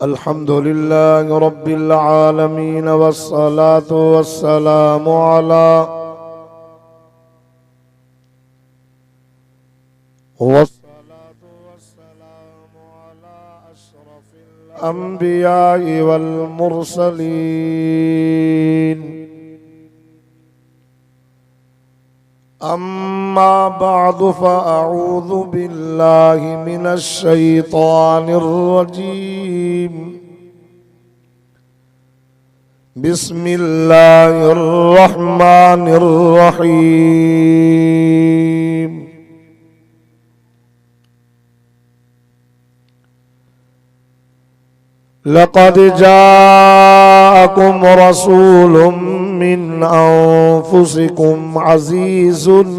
अल्हम्दुलिल्लाहि रब्बिल आलमीन वस्सलातु वस्सलामु अला अशरफिल अंबिया'i वल मुरसलीन। अम्मा बअदु फ़अऊज़ु बिल्लाहि मिनश शैतानिर रजीम। बिस्मिल्लाहिर रहमानिर रहीम। लक़द जाअकुम रसूलुम मिन अनफुसिकुम अज़ीज़ुन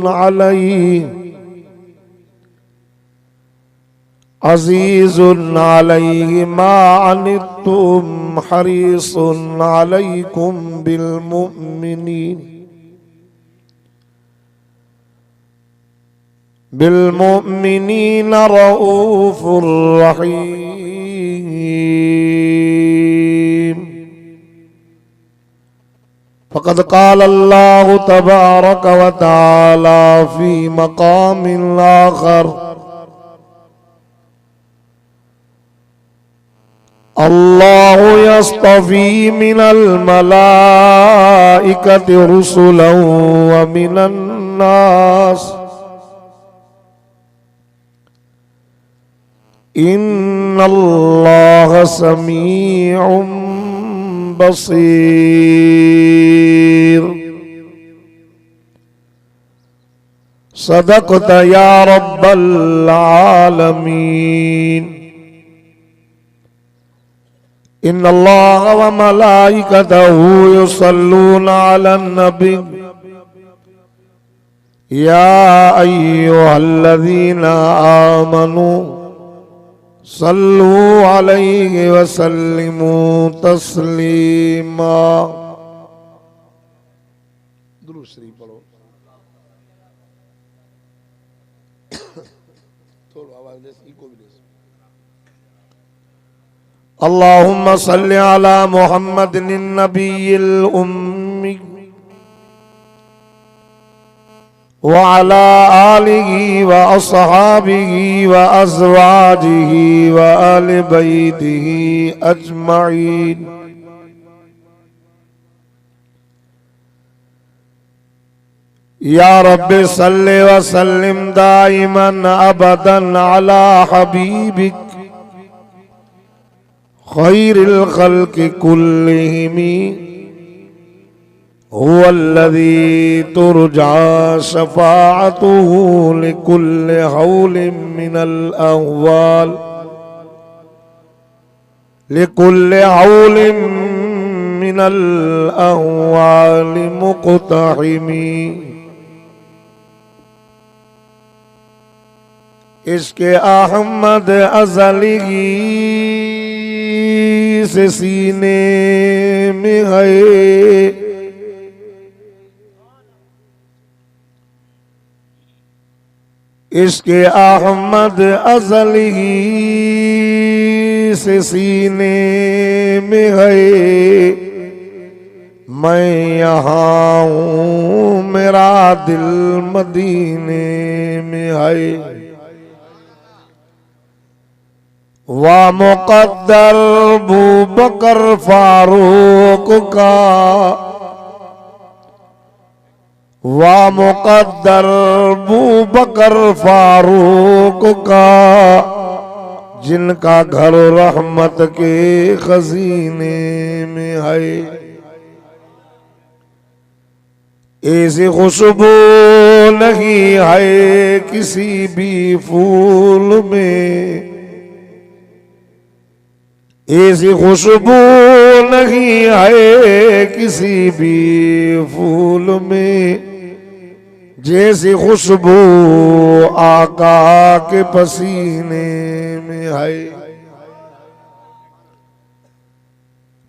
अलैहि मा अनित्तुम हरीसुन अलैकुम बिलमुमिनीन रऊफ़ुर रहीम। फ़क़द क़ाल अल्लाहु तबारक व तआला फ़ी मक़ामिल आख़र। अल्लाहु यस्तफ़ी मिनल मलाइकति रुसुलन व मिनन नास। इन्नल्लाह समीउम बसीर। सदक़त या रब्बल आलमीन। इन्नल्लाह व मलाइकतहु युसल्लूना अलन नबी या अय्युहल्लज़ीना आमनू सल्लू अलैहि व सल्लिमू तस्लीमा। दुरूद शरीफ पढ़ो। थोड़ा आवाज दे इको भी दे। अल्लाहुम्मा सल्लि अला मुहम्मदिन नबिय्यिल उम्मी व अला आलिहि व अस्हाबिहि व अज़वाजिहि व आलि बैतिहि अजमईन। या रब्बि सल्लि व सल्लिम दाइमन अबदन अला हबीबिक खैरिल खल्क़ि कुल्लिहिमी हुवल्लज़ी तुरजा शफ़ाअतुहु लिकुल्लि हौलिन मिनल अहवाल मुक़तहिमी। इश्क़े अहमद अज़ली से सीने में है। इश्क़े अहमद अज़ली से सीने में है। मैं यहाँ हूँ मेरा दिल मदीने में है। वा मुक़द्दर अबू बकर फारूक का वा मुक़द्दर अबू बकर फारूक का जिनका घर रहमत के खजीने में है। ऐसी खुशबू नहीं है किसी भी फूल में। ऐसी खुशबू नहीं है किसी भी फूल में जैसी खुशबू आका के पसीने में है।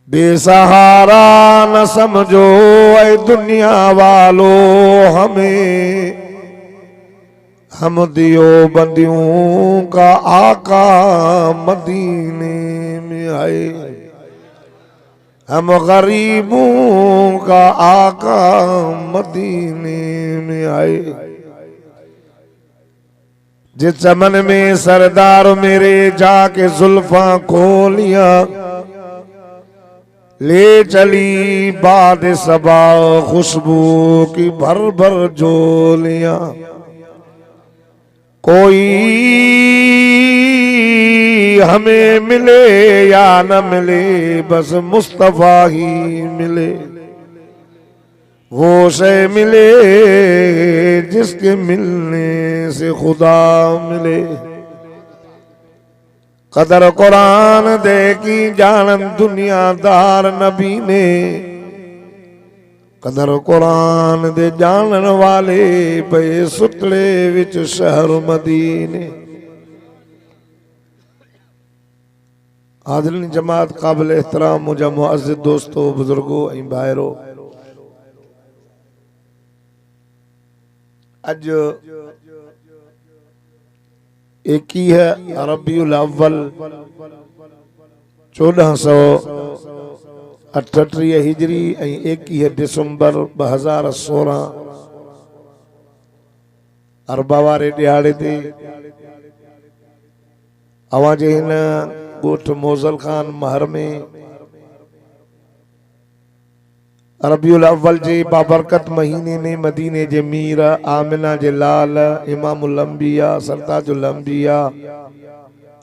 बेसहारा न समझो ऐ दुनिया वालों हमें, हम दियो बंदियों का आका मदीने में में है। हम गरीबों का आका मदीने में आए। जिस चमन में सरदार मेरे जाके जुल्फा खोलिया, ले चली बाद सबा खुशबू की भर भर झोलियां। कोई हमें मिले या न मिले, बस मुस्तफा ही मिले। वो शय मिले जिसके मिलने से खुदा मिले। कदर कुरान दे की जानन दुनियादार नबी ने, कदर कुरान दे जानन वाले पे सुतले विच शहर मदीने। आदिल जमात काबिल एहतराम मुझा मुअज़्ज़िज़ दोस्तों बुजुर्गों ऐं भाइरो, अज 21 रबीउल अव्वल 1438 हिजरी ऐं 21 दिसंबर 2016 अरबा वारे ॾियारे ते अवां जे हिन ॻोठ मोज़ल खान महर में रबीउल अव्वल जे बाबरकत महीने में मदीने जे मीर आमिना जे लाल इमामुल अंबिया सरताजुल अंबिया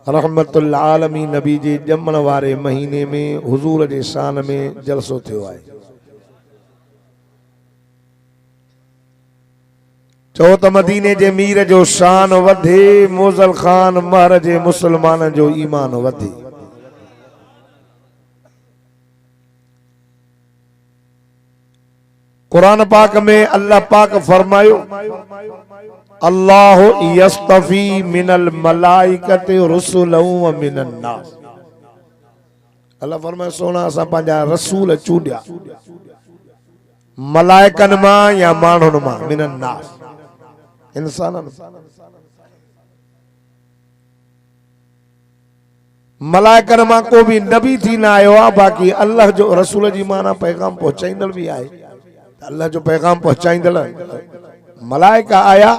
रहमतुल आलमीन नबी जे ॼमण वारे महीने में हुजूर जे शान में जलसो थियो आहे। चओ त मदीने जे मीर जो शान वधे, मोज़ल खान महर जे मुसलमान जो ईमान वधे। कुरान पाक में अल्लाह पाक फरमायो, अल्लाह यस्तफी मिनल मलाइकति रुसुलन व मिनन नास। अल्लाह फरमाए सोना असां पंहिंजा रसूल चूंडिया मलाइकन मां या माण्हुनि मां, मिनन नास इंसाननि। मलाइकन मां को भी नबी थी न आयो आहे, बाक़ी अल्लाह जो रसूल जी माना पैगाम पहुचाईंदड़ भी आहे। अल्लाह जो पैगाम पहुचाईंदड़ मलाइका आया,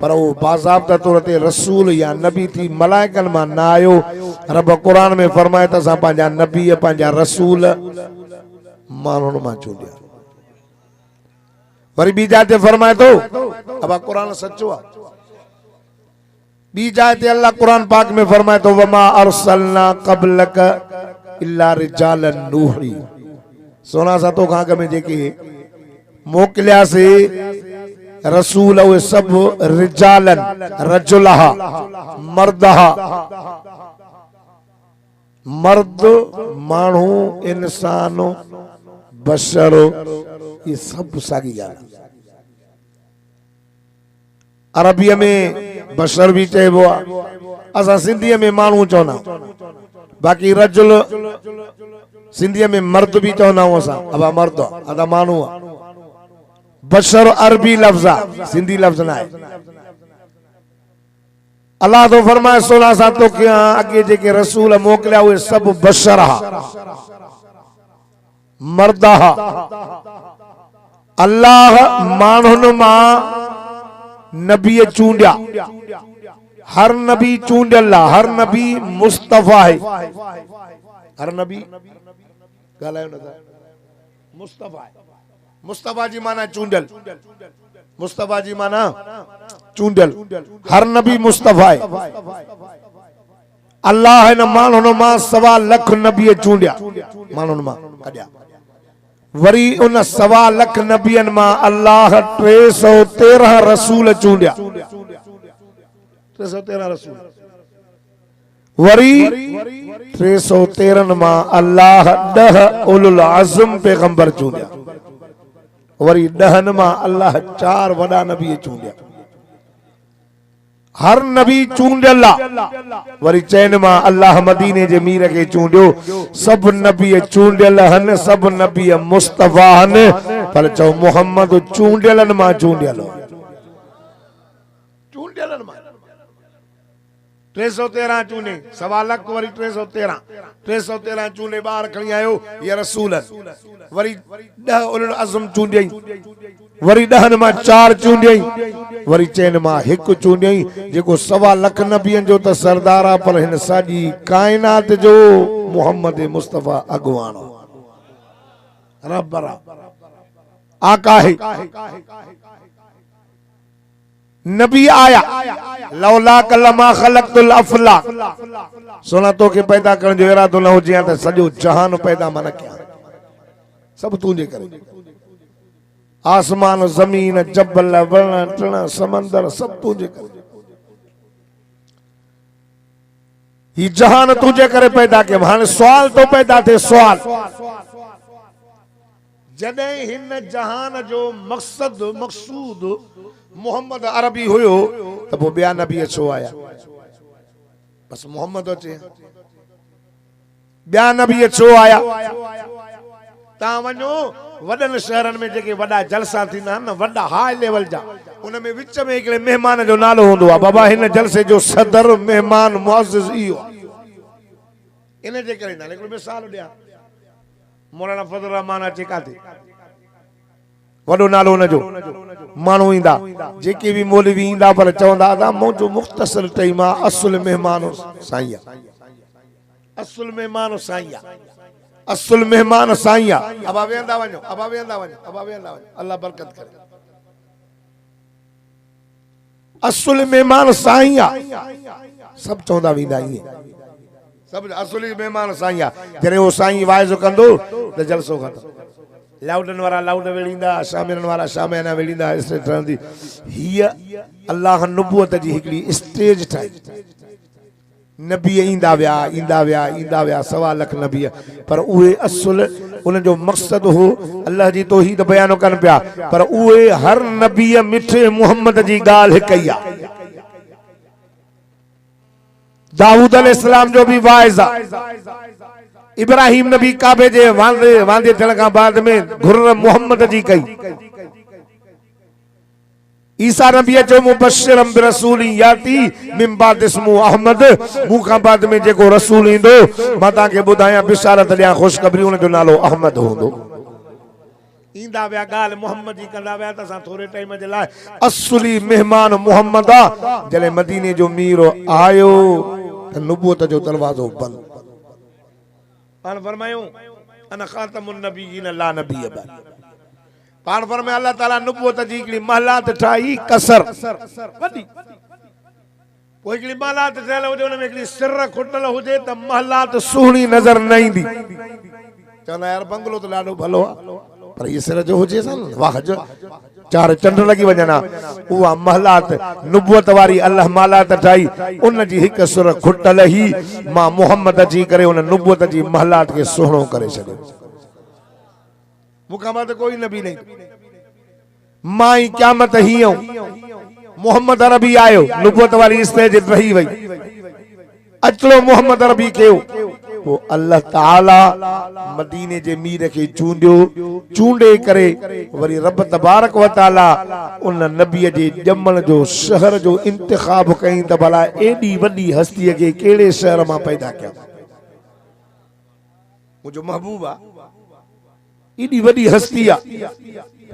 पर वो बाज़ाब्ता तौर ते रसूल या नबी थी मलाइकन मां न आयो। रब कुरान में फरमाए त असां पंहिंजा नबी पंहिंजा रसूल माण्हुनि मां चूंडिया। वरी ॿी जाइ ते फरमाए थो, अब कुरान सचो आहे। ॿी जाइ ते अल्लाह कुरान पाक में फरमाए थो, वमा अरसलना क़ब्लक इल्ला रिजालन नूही। सोना सा तो खां में जेके मोकिलियासीं रसूल उहे सभु रिजालन रजुलहा मर्दहा, मर्द माण्हू इंसान बशर, ये सब साॻी ॻाल्हि। अरबीअ में बशर भी चइबो आहे, असां सिंधीअ में माण्हू चवंदा, बाक़ी रजुल सिंधीअ में मर्द भी चवंदा आहियूं असां। अबा मर्द अदा माण्हू आहे। बशर अरबी लफ्ज़ आहे, सिंधी लफ्ज़ न आहे। अल्लाह तो फरमाए सोना सा तो क्या अगे जेके रसूल मोकिलिया उहे सभु बशर हा, मर्द हा। अल्लाह माण्हुनि मां नबी चूंडिया, हर नबी चूंडियल आहे, हर नबी मुस्तफा है। हर नबी ॻाल्हायो न था, मुस्तफा है। मुस्तफा जी माना चूंडियल, मुस्तफा जी माना चूंडियल, हर नबी मुस्तफा है। अल्लाह इन माण्हुनि मां 1.25 लख नबी चूंडिया, माण्हुनि मां कढिया। वरी उन 1.25 लख नबियनि मां अल्लाह 313 रसूल चूंडिया, 313 रसूल। वरी 313 मां अल्लाह 10 उलुल अज़म पैगंबर चूंडिया। वरी 10 मां अल्लाह 4 वॾा नबी चूंडिया। हर नबी चूंडियल आहे। वरी चैन मां अल्लाह मदीने जे मीर के चूंडियो। सब नबी चूंडियल हन, सब नबी मुस्तफा हन, पर चओ मोहम्मद चूंडियलन मां चूंडियल, चूंडियलन मां। 313 चूने, 1.25 लाख वरी 313 चूने बार खणी आयो या रसूल वरी 10 उलुल अज़म चूंडियई वरी 10 मां 4 चूंडियई वरी चैन मां 1 चूंडियई जेको 1.25 लाख नबियन जो त सरदार आ पर हिन साजी कायनात जो मोहम्मद मुस्तफा अगवान रब्बरा आका है नबी आया लौला कलमा खलक़तुल अफलाक सोना तो के पैदा करण जो इरादो न हुजे त सॼो जहान पैदा मन कया सब तुंहिंजे करे आसमान जमीन जबल वण टण समंदर सब तुंहिंजे करे ही जहान तुंहिंजे करे पैदा कयो हाणे सवाल तो पैदा थे सवाल जॾहिं हिन जहान जो मकसद मकसूद मोहम्मद अरबी हुयो त पोइ ॿिया नबी छो आया बस मोहम्मद अचे ॿिया नबी छो आया तव्हां वञो वॾनि शहरनि में जेके वॾा जलसा थींदा आहिनि न वॾा हाई लेवल जा उन में विच में हिकिड़े महिमान जो नालो हूंदो आहे बाबा हिन जलसे जो सदर महिमान मुअज़्ज़िज़ इहो इन जे करे न हिकिड़ो मिसाल ॾियां मौलाना फज़ल रहमान अचे काथे वॾो नालो हुनजो माण्हू ईंदा जेके बि मौलवी ईंदा पर चवंदा अदा मुंहिंजो मुख़्तसर टाइम आहे असुल महिमान साईं असुल महिमान साईं असुल महिमान साईं अब वेंदा वञो अल्लाह बरकत करे असुल महिमान साईं सब चवंदा वेंदा ईअं सब असुली महिमान साईं जॾहिं उहो साईं वाइज़ो कंदो त जलसो खत्म लाउडन वारा लाउड वेड़ींदा शामिरन वारा शामियाना वेड़ींदा इस ठहंदी हीअ अल्लाह नुबुवत जी हिकिड़ी स्टेज ठाही नबी ईंदा विया 1.25 लाख नबी पर उहे असुल उनजो मक़सद हो अल्लाह जी तौहीद बयान कनि पिया पर उहे हर नबी मिठे मोहम्मद जी ॻाल्हि कई आहे दाऊद अलैहिस्सलाम जो भी वाइज़ इब्राहिम नबी काबे जे वांदे थियण खां बाद में घुर मोहम्मद जी कई ईसा नबी जो मुबश्शिरम बिरसूली याती मिन बाद इस्मु अहमद मूंखां बाद में जेको रसूल ईंदो मां तव्हांखे ॿुधायां बिशारत ॾियां ख़ुशख़बरी उनजो नालो अहमद हूंदो ईंदा विया ॻाल्हि मोहम्मद जी कंदा विया त असां थोरे टाइम जे लाइ असुली महिमान मोहम्मद आहे जॾहिं मदीने जो मीर आयो त नुबुवत जो दरवाज़ो बंदि पाण फरमायूं अना खातमुन नबिय्यीन ला नबिय बाद पाण फरमाया अल्लाह ताला नुबुवत जी हिकिड़ी महलात ठाही कसर वॾी पोइ हिकिड़ी महलात ठहियल हुजे हुन में हिकिड़ी सिर खुटल हुजे त महलात सुहिणी नज़र न ईंदी चवंदा यार बंगलो त ॾाढो भलो आहे पर ये सिर जो हुजे वाह जो 4 चंड लगी वञना उहा महलात नुबुवत वारी अल्लाह महलात ठाही उन जी हिक सुर खुटल ही मां मोहम्मद जी करे उन नुबुवत जी महलात के सुहिणो करे छॾियो मूंखां बाद कोई नबी नहीं मां ई क़यामत हीअं मोहम्मद अरबी आयो नुबुवत वारी स्टेज रही वई अचलो मोहम्मद अरबी कयो वो अल्लाह ताला मदीने जे मीर के चूंडे करे वरी रब तबारक व ताला उन नबी जे जमण जो शहर जो इंतखाब कई त भला एडी वडी हस्ती के केड़े शहर में पैदा किया मुझो महबूबा एडी वडी हस्ती आ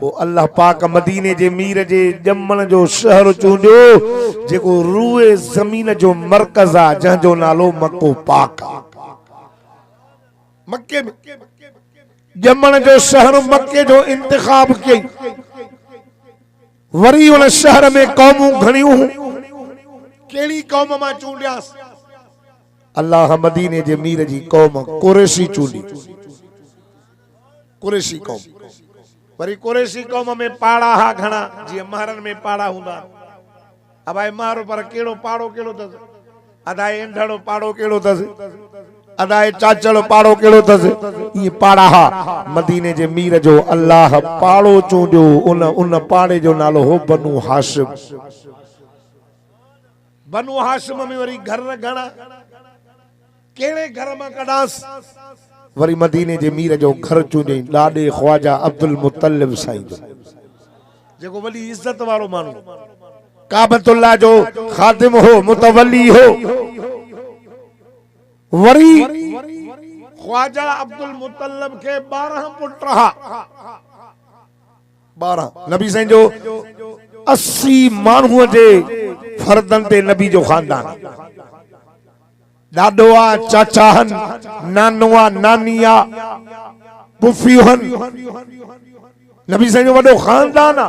वो अल्लाह पाक मदीने जे मीर जे जमण जो शहर चूंडियो जेको रूए जमीन जो मरकज आ जंहिंजो नालो मक्को पाक आ मक्के में जमण जो शहर मक्के जो इंतखाब कई वरी उन शहर में कौमूं घणियूं केड़ी कौम मां चूंडियास अल्लाह मदीने जे मीर जी कौम कुरैशी चूंडी कुरैशी कौम वरी कुरैशी कौम में पाड़ा हा घणा जी महरन में पाड़ा हुंदा अब आए मारो पर केड़ो पाड़ो केड़ो तस अदाए एंढड़ो पाड़ो केड़ो तस अदाए चाचड़ो पाड़ो केड़ो तस ये पाड़ा हा मदीने जे मीर जो अल्लाह पाड़ो चूंडियो उन पाड़े जो नालो हो बनु हाशिम में वरी घर घणा केड़े घर में कडास वरी मदीने जे मीर जो घर चूंडई लाडे ख्वाजा अब्दुल मुत्तलिब साईं जो जेको वली इज्जत वालो मानू काबतुल्लाह जो खादिम हो, मुतवल्ली हो। वरी ख्वाजा अब्दुल मुतल्लब के 12 पुट रहा। 12 नबी साईं जो 80 माण्हूअ जे फर्दन ते नबी जो खानदान। ॾाॾो आ, चाचा हन, नानो आ, नानी आ, पुफियूं हन। नबी साईं जो वॾो खानदान आ।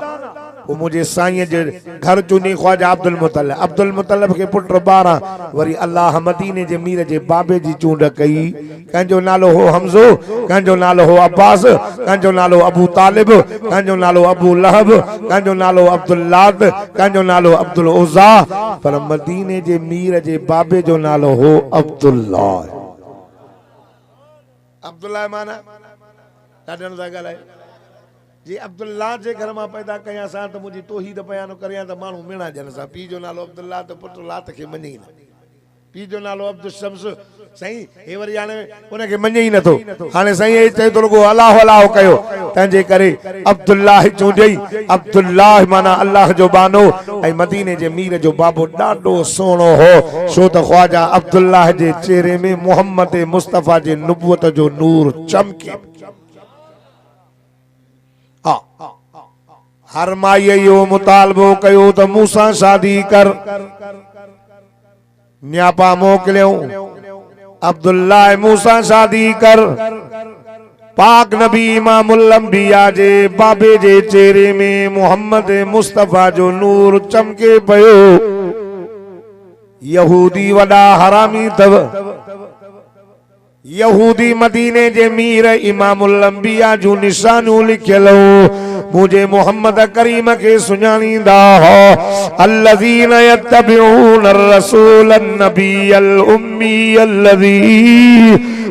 वो मुझे साईं जे घर चुनी ख्वाजा अब्दुल मुतल्लब के पुट 12। वरी अल्लाह मदीने जे मीर जे बाबे जी चूंड कई। कंहिंजो नालो हो हमज़ो, कंहिंजो नालो हो अब्बास, कंहिंजो नालो अबू तालिब, कंहिंजो नालो अबू लहब, कंहिंजो नालो अब्दुल्लाह, कंहिंजो नालो अब्दुल उज़ा। पर मदीने जे मीर जे बाबे जो नालो हो अब्दुल्लाह। अब्दुल्लाह माना ॾाढनि सां ॻाल्हाए जी अब्दुल्लाह जे घर में पैदा कया सा तो मुझी तौहीद बयान करिया तो मानू मेणा जन सा। पी जो नालो अब्दुल्लाह तो पुट लात के मञी न। पी जो नालो अब्दुल शम्स सही हे वरी हाने उनके मञे ही न तो। हाने सही ए चए तो रुगो अल्लाह अल्लाह कयो तंजे करे अब्दुल्लाह चूंडई। अब्दुल्लाह माना अल्लाह जो बानो। ऐ मदीने जे मीर जो बाबो ॾाढो सोणो हो। छो त ख्वाजा अब्दुल्लाह जे चेहरे में मोहम्मद मुस्तफा जे नबूवत जो नूर चमके। हर माई यो मुतालबो कयो तो मूसा शादी कर। न्यापा मोकलियो अब्दुल्लाह मूसा शादी कर। पाक नबी इमामुल अंबिया जे बाबे जे चेहरे में मोहम्मद मुस्तफा जो नूर चमके पयो। यहूदी वडा हरामी तव। यहूदी मदीने जे मीर इमामुल अंबिया जो निशानू लिखियल मुझे मोहम्मद करीम के सुञाणींदा हो। अल्लज़ीन यत्तबिऊन रसूल नबियल उम्मी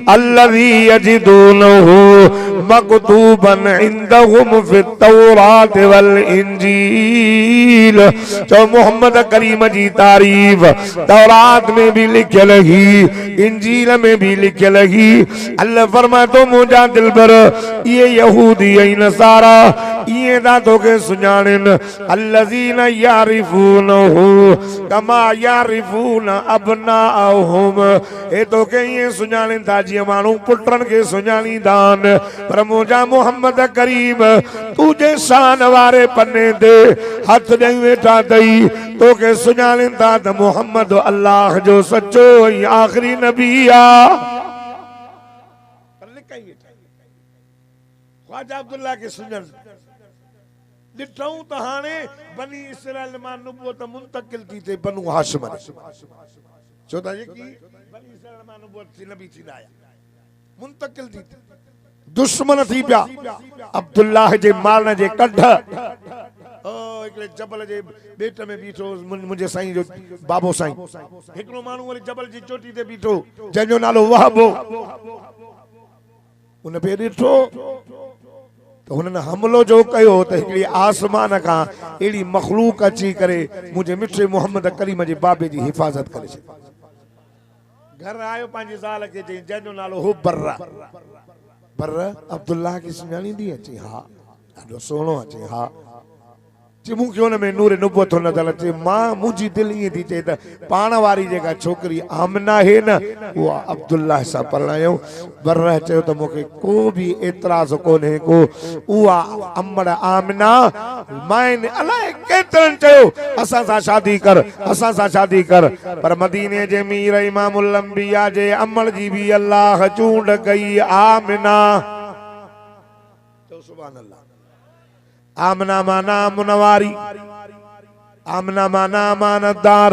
अल्लज़ी यजिदूनहु मकतूबन इंदहुम फित तौरात वल इंजील। जो मोहम्मद करीम जी तारीफ तौरात में भी लिखियल ही, इंजील में भी लिखियल ही। अल्लाह फरमाए तो मुझा दिलबर ये यहूदी ऐं नसारा ये दा तोखे सुञाणन। अल्लज़ीन यारिफूनहु कमा यारिफून अबनाअहुम। ए तोखे ये सुञाणन था जीअं माण्हू पुटनि खे सुञाणींदा आहिनि। पर मुंहिंजा मोहम्मद करीम तुझे शान वारे पन्ने ते हथ ॾेई वेठा अथई। तोखे सुञाणन था त मोहम्मद अल्लाह जो सचो ऐं आख़िरी नबी आ। ख्वाजा अब्दुल्लाह के सुञाण ॾिठऊं त हाणे बनी इसराइल मां नबूवत मुंतकिल थी थिए बनु हाशिम। छो त यकी बनी इसराइल मां नबूवत नबी थींदा आया मुंतकिल थी थिए। दुश्मन थी पिया अब्दुल्लाह जे मारण जे कढ। ओ एकले जबल जे बेट में बीठो मुझे साईं जो बाबो साईं। हिकड़ो माण्हू वरी जबल जी चोटी ते बीठो जंहिंजो नालो वहाबो। उन पे ॾिठो तो उन्होंने हमलो जो कयो तो हिकड़ी आसमान का एड़ी मखलूक अची करे मुझे मिठे मोहम्मद करीम जे बाबे जी हिफाजत करे। घर आयो पांजी ज़ाल के चई जंहिंजो नालो हो बर्रा। बर्रा अब्दुल्लाह की सुञाणींदी अचे हा ॾाढो सुहिणो अचे हा। जी मूंखे हुन में नूर नुबूवत नज़र अचे। मां मुंहिंजी दिलि ईअं थी चए त पाण वारी जेका छोकिरी आमना आहे न उहा अब्दुल्लाह सां परणायो। बर्रा चयो त मूंखे को बि एतिराज़ कोन्हे को। उहा अमड़ आमना माइन अलाए केतिरनि चयो असां सां शादी कर असां सां शादी कर। पर मदीने जे मीर इमामुल अंबिया जे अमड़ जी भी अल्लाह चूंड कई आमना। तो सुभान अल्लाह। आमना माना मुनवारी, आमना माना मानदार।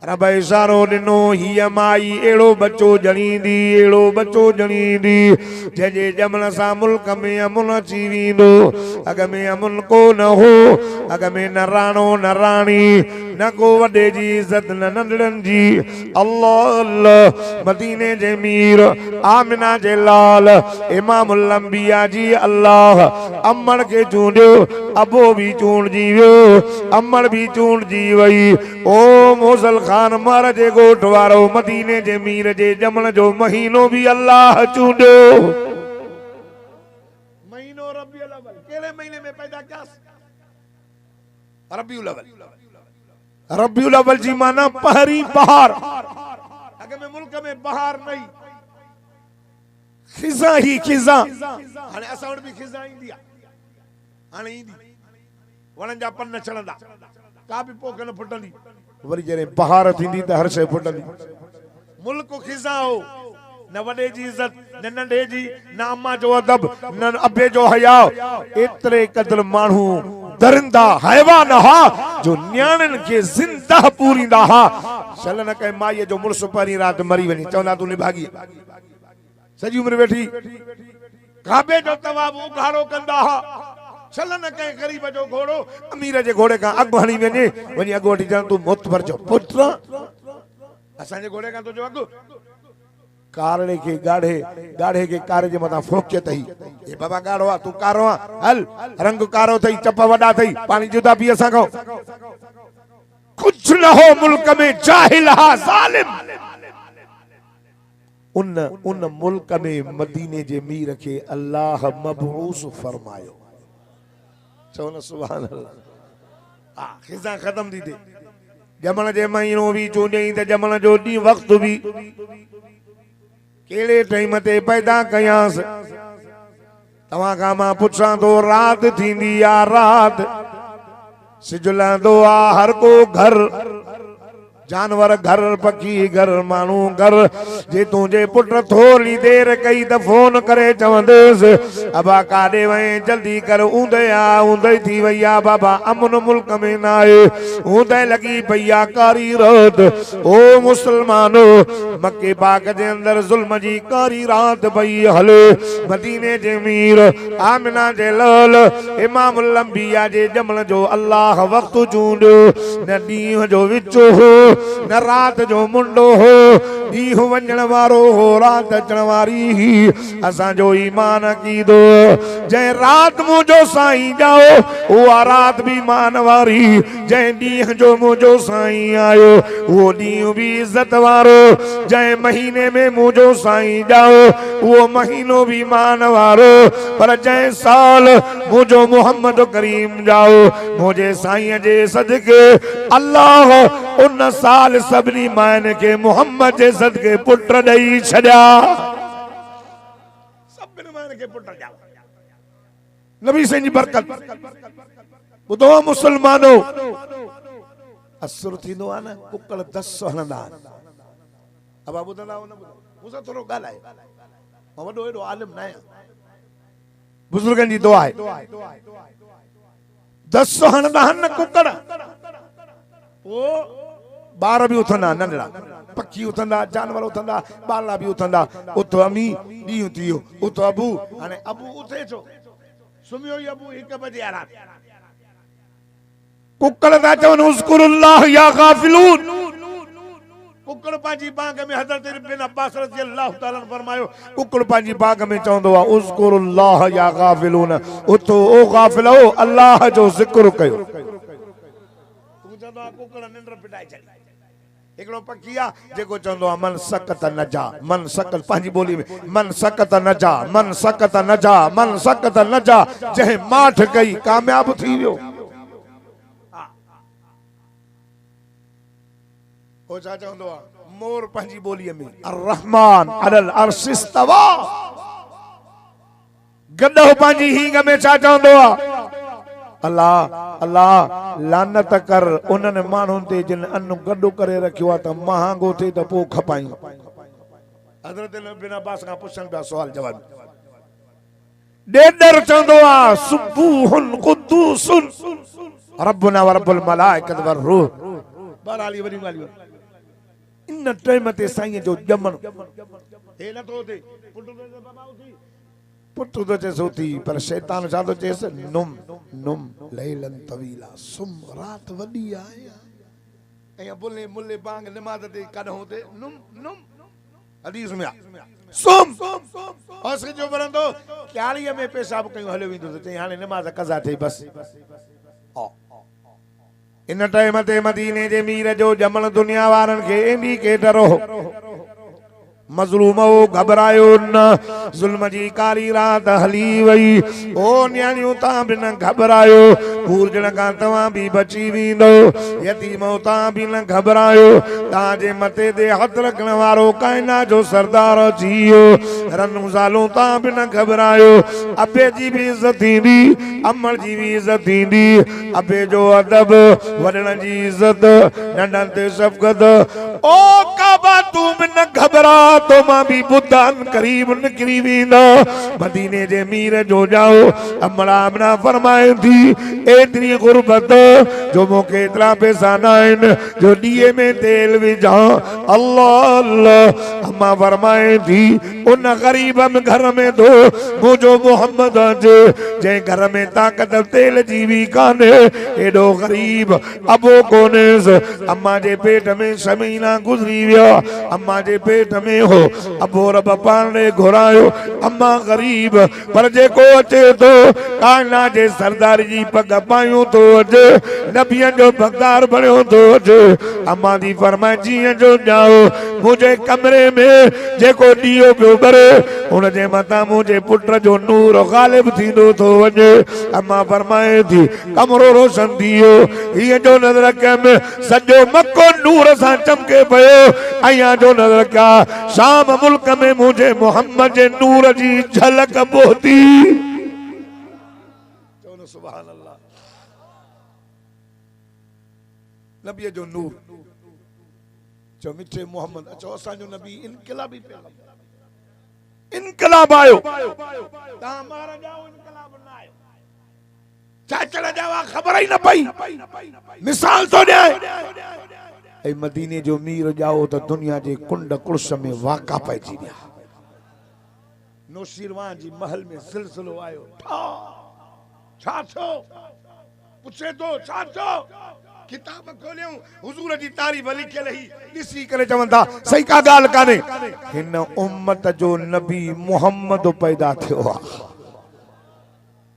रब इशारो ॾिनो हीअ माई अहिड़ो बच्चो ॼणींदी अहिड़ो बच्चो ॼणींदी जंहिंजे ॼमण सां मुल्क में अमुन अची वेंदो। अॻ में अमुन को न हो। अॻ में न राणो न राणी न को वॾे जी इज़त न नंढड़नि जी। अल्लाह अल्लाह। मदीने जे मीर आमिना जे लाल इमामुल अंबिया जी अल्लाह अमड़ के चूंडियो। अबो भी चूंडजी वियो अमड़ भी चूंडजी वई। ओ मोसल खान मार जे गोठ वारो मदीने जे मीर जे ॼमण जो महीनो भी अल्लाह चूंडियो। महीनो रबियुल अव्वल कहिड़े महीने में पैदा कयास? रबीउल अव्वल। रबीउल अव्वल जी माना पहरी बहार। अगर में मुल्क में बहार नहीं खिजा ही खिजा हाने असां वटि भी खिजा ईंदी आहे हाणे ईंदी वणनि जा पन चढ़ंदा का भी पोख न फुटंदी वरी जॾहिं बहार थींदी त हर शइ फुटंदी। मुल्क खिजा हो न वॾे जी इज़त न नंढे जी न अम्मा जो अदब न अबे जो हया एतिरे क़दुरु माण्हू दरिंदा हैवान हा जो न्याणनि खे ज़िंदा पूरींदा हा। छल न कई माईअ जो मुड़ुसु पहिरीं राति मरी वञे चवंदा तूं निभागी सॼी उमिरि वेठी काबे जो तवाब उघाड़ो कंदा हा। छल न कई ग़रीब जो घोड़ो अमीर जे घोड़े खां अॻु हणी वञे वञी अॻु वठी चवनि तूं मोतबर जो पुट असांजे घोड़े खां तुंहिंजो अॻु कारड़े के गाढ़े के कारे जे मथां फोके तई ए बाबा गाढ़ो आ तू कारो आ हल रंग कारो थई चप वडा थई पानी जुदा पी असा को कुछ न हो मुल्क में जाहिल हा जालिम। उन मुल्क में मदीने जे मीर के अल्लाह मबऊस फरमायो चवना सुभान अल्लाह। आ खिजा खत्म थी थे जमण जे महीनो भी चूंडई त जमण जो डी वक्त भी केड़े टाइम ते पैदा कयांस तवां खां मां पुछां तो रात थींदी आ रात सिजलंदो आ हर को घर जानवर घर पखी घर मानू घर जे तुझे पुट थोड़ी देर कई त फोन करे चवंदस अबा काडे वए जल्दी कर ऊंदे आ ऊंदे थी वैया बाबा अमन मुल्क में ना है ऊंदे लगी भैया कारी रात ओ मुसलमानो मक्के पाक जे अंदर जुल्म जी कारी रात भई हले मदीने जे मीर आमिना जे लाल इमामुल अंबिया जे जमल जो अल्लाह वक्त चूंडो न ॾींहं जो विचो हो न रात जो मुंडो हो ॾींहुं वञण वारो हो रात अचण वारी असां जो ईमान कीदो जंहिं रात मुंहिंजो साईं जाओ उहा रात भी मान वारी जंहिं ॾींहं जो मुंहिंजो साईं आयो उहो ॾींहुं भी इज़त वारो जंहिं महीने में मुंहिंजो साईं जाओ उहो महीनो भी मान वारो पर जंहिं साल मुंहिंजो मोहम्मद करीम जाओ मुंहिंजे साईं जे सदके अल्लाह उन साल सभिनी मायन के मोहम्मद जे सदके पुट ॾेई छॾिया सभिनी मायन के पुट ॾिया नबी साईं जी बरकत ॿुधो मुसलमानो असुर थींदो आहे न कुकड़ दस हणंदा अब ॿुधंदा हो न मूंसां थोरो ॻाल्हाए मां वॾो एॾो आलिम न आहियां बुजुर्गनि जी दुआ आहे दस हणंदा आहिनि न कुकड़ पोइ बार भी उथंदा नंढड़ा पखी उथंदा जानवर उथंदा बाला भी उथंदा उथ अमी ॾींहुं थी वियो उथ अबू हाणे अबू उथे छो सुम्हियो ई अबू 1 बजे आ रात कुकड़ था चवनि उज़्कुरुल्लाह या गाफिलून कुकड़ पंहिंजी बाग में हज़रत इब्न अब्बास रज़ियल्लाहु ताला फरमायो कुकड़ पंहिंजी बाग में चवंदो आहे उज़्कुरुल्लाह या गाफिलून उथो ओ गाफिलो अल्लाह जो ज़िक्र कयो कुकड़ निंड पिटाए छॾी एकड़ो पखी आ जेको चवंदो आहे मन सकत न जा मन सकत पंहिंजी ॿोली में मन सकत न जा मन सकत न जा मन सकत न जा जंहिं माठ कई कामयाब थी वियो ओ छा चवंदो आहे मोर पंहिंजी ॿोलीअ में अर्रहमान अलल अर्श इस्तवा गॾो पंहिंजी हींग में छा चवंदो आहे अल्लाह अल्लाह लानत कर उन्हनि माण्हुनि ते जिन अन्न गॾु करे रखियो आहे त महांगो थिए त पोइ खपायूं हज़रत इब्न अब्बास खां पुछनि पिया सुवाल जवाब ॾेडर चवंदो आहे सुबूहुन कुद्दूसुन रब्बुना व रब्बुल मलाइकत वर रूह बहरहाल वरी ॻाल्हियूं इन टाइम ते साईं जो ॼमण हे नथो थिए पुट तो चेस होती पर शैतान छा तो चेस नुम नुम लैलन तवीला सुम रात वडी आया ऐं बुले मुले बांग नमाज ते कढ होते नुम नुम हदीस में सुम और जो बरंदो क्यालीअ में पेशाब कयो हलियो विंदो त चई हाणे नमाज कज़ा थई बस इन टाइम ते मदीने जे मीर जो जमण दुनिया वारन के इंडिकेटर हो मज़लूम हो घबरायो न, ज़ुल्म जी कारी रात हली वई। ओ न्याणियों तां भी न घबरायो, पूरजण खां तव्हां भी बची वेंदो। यतीमो तां भी न घबरायो, तांजे मथे ते हथ रखण वारो काइनात जो सरदार अची वियो। रनू ज़ालूं तां भी न घबरायो, अबे जी भी इज़्ज़त थींदी, अम्मड़ जी भी इज़्ज़त थींदी। अबे जो अदब, वॾनि जी इज़्ज़त, नंढनि ते शफ़क़त। ओ काबा तूं भी न घबरा, तो मां भी बुद्धान करीब निकरी वेंदा। मदीने जे मीर जो जाओ अम्मड़ा आमना फरमाए थी, एतरी गुरबत जो मूंखे एतिरा पैसा न आहिनि जो ॾीए में तेल विझा। अल्लाह अल्लाह। अम्मा फरमाए थी, उन गरीब में घर में दो मुझो मोहम्मद अचे, जंहिं घर में ताक़त तेल जी भी कान्हे, एॾो गरीब अबो कोन्हेसि। अम्मा जे पेट में शमीना गुज़री विया, अम्मा जे पेट में हो अबो रब पाण ने घुरायो। अम्मा गरीब पर जेको अचे तो काइनात जे सरदार जी पग पायूं तो अचे, नबियनि जो बगदार बणियो तो अचे। अम्मा दी फरमाए जीअं जो जाओ मुझे कमरे में जेको ॾीओ पियो ॿरे, उन जे मथां मुंहिंजे पुट जो नूर गालिब थींदो थो वञे। अम्मा फरमाए थी, कमरो रोशन थी वियो, हीअं जो नज़र कयमि सॼो मको नूर सां चमके पियो। अयां जो नज़र कया शाम मुल्क में मुझे मोहम्मद जे नूर जी झलक पहुती। सुभान अल्लाह। नबी जो नूर चो मिठे मोहम्मद अचो असांजो नबी इनकलाबी पैगंबर, इनकलाब आयो। तहां मारा जाओ इनकलाब न आयो, चाचड़ जावा खबर ही न पई। मिसाल तो ॾियां, ऐं मदीने जो मीर जाओ तो दुनिया जे कुंड कुर्श में वाक़ा पइजी विया। नौशीरवान जी महल में सिलसिलो आयो। छा छो पुछे तो छा छो, किताब खोलियो हुजूर जी तारीफ़ लिखियल ही ॾिसी करे चवंदा सही का ॻाल्हि कान्हे, हिन उम्मत जो नबी मोहम्मद पैदा थियो आहे।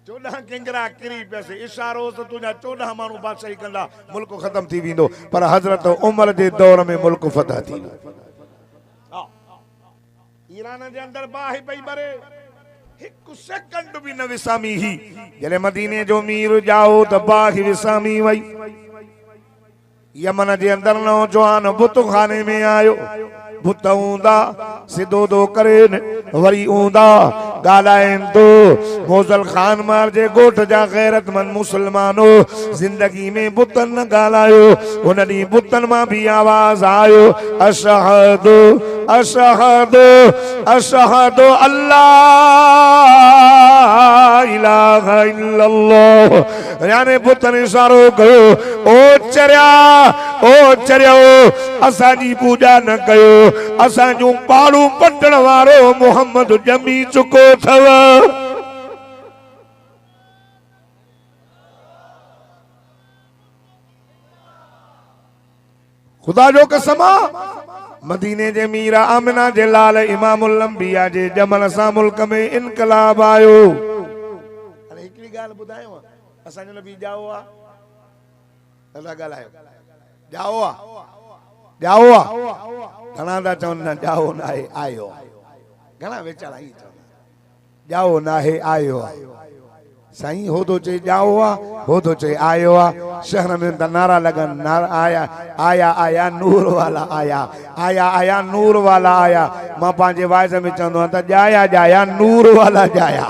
14 किंगरा किरी पैसे इशारो तो तुझा 14 मानू बादशाही कंदा, मुल्क खत्म थी वेंदो। पर हजरत उमर जे दौर में मुल्क फतह थी। ईरान जे अंदर बाहि पई बरे, एक सेकंड भी न विसामी ही। जले मदीने जो मीर जाओ तो बाहि विसामी वई। यमन जे अंदर नौजवान बुत खाने में आयो, बुत ऊंदा सिधो दो करे वरी ऊंदा गालाइन तो। मोजल खान मार जे गोठ जा गैरतमंद मुसलमानो जिंदगी में बुतन न गालायो। उन डी बुतन मां भी आवाज आयो, अशहदु अशहदु अशहदु अल्लाह इलाहा इल्लल्लाह। याने बुतन इशारो कयो, ओ चरियो असांजी पूजा न कयो, असांजूं पाड़ू पटण वारो मोहम्मद जमी चुको थव। खुदा जो कसम मदीने जे मीरा आमिना जे लाल इमामुल अंबिया जे जमल सां मुल्क में इनकलाब आयो। अरे हिकड़ी ॻाल्हि ॿुधायो, असांजो नबी जाओ आ, अल्लाह ॻाल्हायो जाओ आ, जाओ आ। घणा था चवनि न जाओ न आहे आयो, घणा वीचारा ई चवनि जाओ न आहे आयो आहे। साईं हो तो चे जाओ आ, हो तो चे आयो आ। शहर में त नारा लगन, नारा आया आया आया नूर वाला आया, आया आया नूर वाला आया। मां पंहिंजे वाइस में चवंदो आहियां त जाया जाया नूर वाला जाया।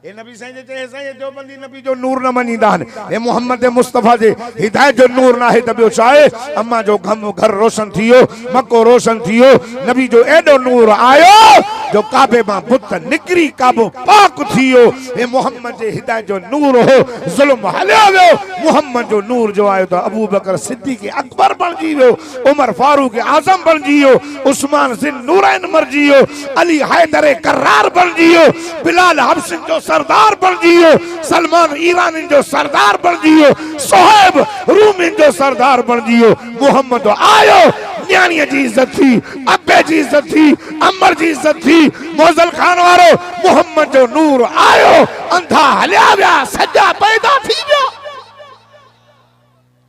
ए नबी साईं जे साईं जो बंदी नबी जो नूर न मञींदा आहिनि, हे मोहम्मद मुस्तफा जे हिदायत जो नूर न आहे त ॿियो छा आहे। अम्मा जो घर रोशन थी वियो, मको रोशन थी वियो। नबी जो एॾो नूर आयो जो काबे मां बुत निकिरी काबो पाक थी वियो। हे मोहम्मद जे हिदायत जो नूर हो, ज़ुल्म हलियो वियो। मोहम्मद जो नूर जो आयो त अबू बकर सिद्दीक़ अकबर बणजी वियो, उमर फारूक आज़म बणजी वियो, उस्मान ज़िन नूरैन मरजी वियो, अली हैदर करार बणजी वियो, बिलाल हबशी जो सरदार बणजी वियो, सलमान ईरानी जो सरदार बणजी वियो, सुहैब रूमी जो सरदार बणजी वियो। मोहम्मद आयो, न्याणी जी इज्जत थी, अब्बे जी इज्जत थी, अमर जी इज्जत थी। मोजल खान वारो मोहम्मद जो नूर आयो, अंधा हलिया विया, सजा पैदा थी विया।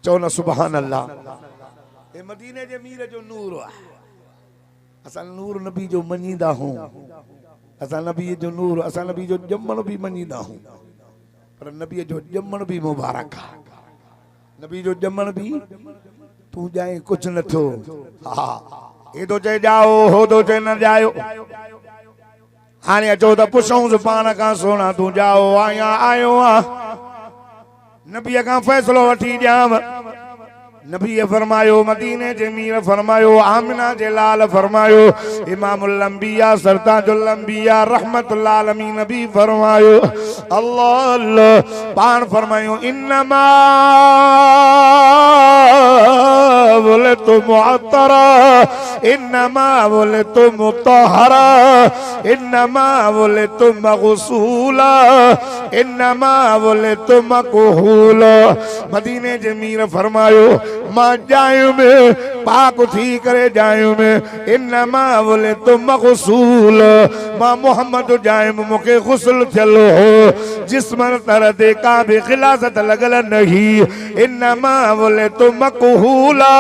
चो न सुभान अल्लाह। ए मदीने जे मीर जो नूर आहे। असां नूर नबी जो मञीदा हूं, असां नबी जो नूर, असां नबी जो ॼमण बि मञीदा हूं, पर नबी जो ॼमण भी मुबारक आहे। नबी जो ॼमण भी तू जाए कुछ न थो। हा ये तो चए जाओ, हो तो चए न जायो। हाने अचो त पुछूं पाण खां सोना तू जाओ आया आयो आ। नबी का फैसलो वठी ॾियांव। नबी फरमायो मदीने जे मीर फरमायो आमिना जे लाल फरमायो इमामुल अंबिया सरताजुल अंबिया रहमतुल आलमीन नबी फरमायो अल्लाह अल्लाह पान फरमायो इन्नमा बोले तो मुअत्तरा इन्नमा बोले तो मुतहरा इन्नमा बोले तो मगसूला इन्नमा बोले तो मकहूला। मदीने जे मीर फरमायो मां जायूं में पाक थी करे जायूं में इन्नमा बोले तो मगसूल मां मोहम्मद जायूं मुके गुस्ल चलो हो जिस्म तरह दे का भी खिलासत लगल नहीं इन्नमा बोले तो मकहूला।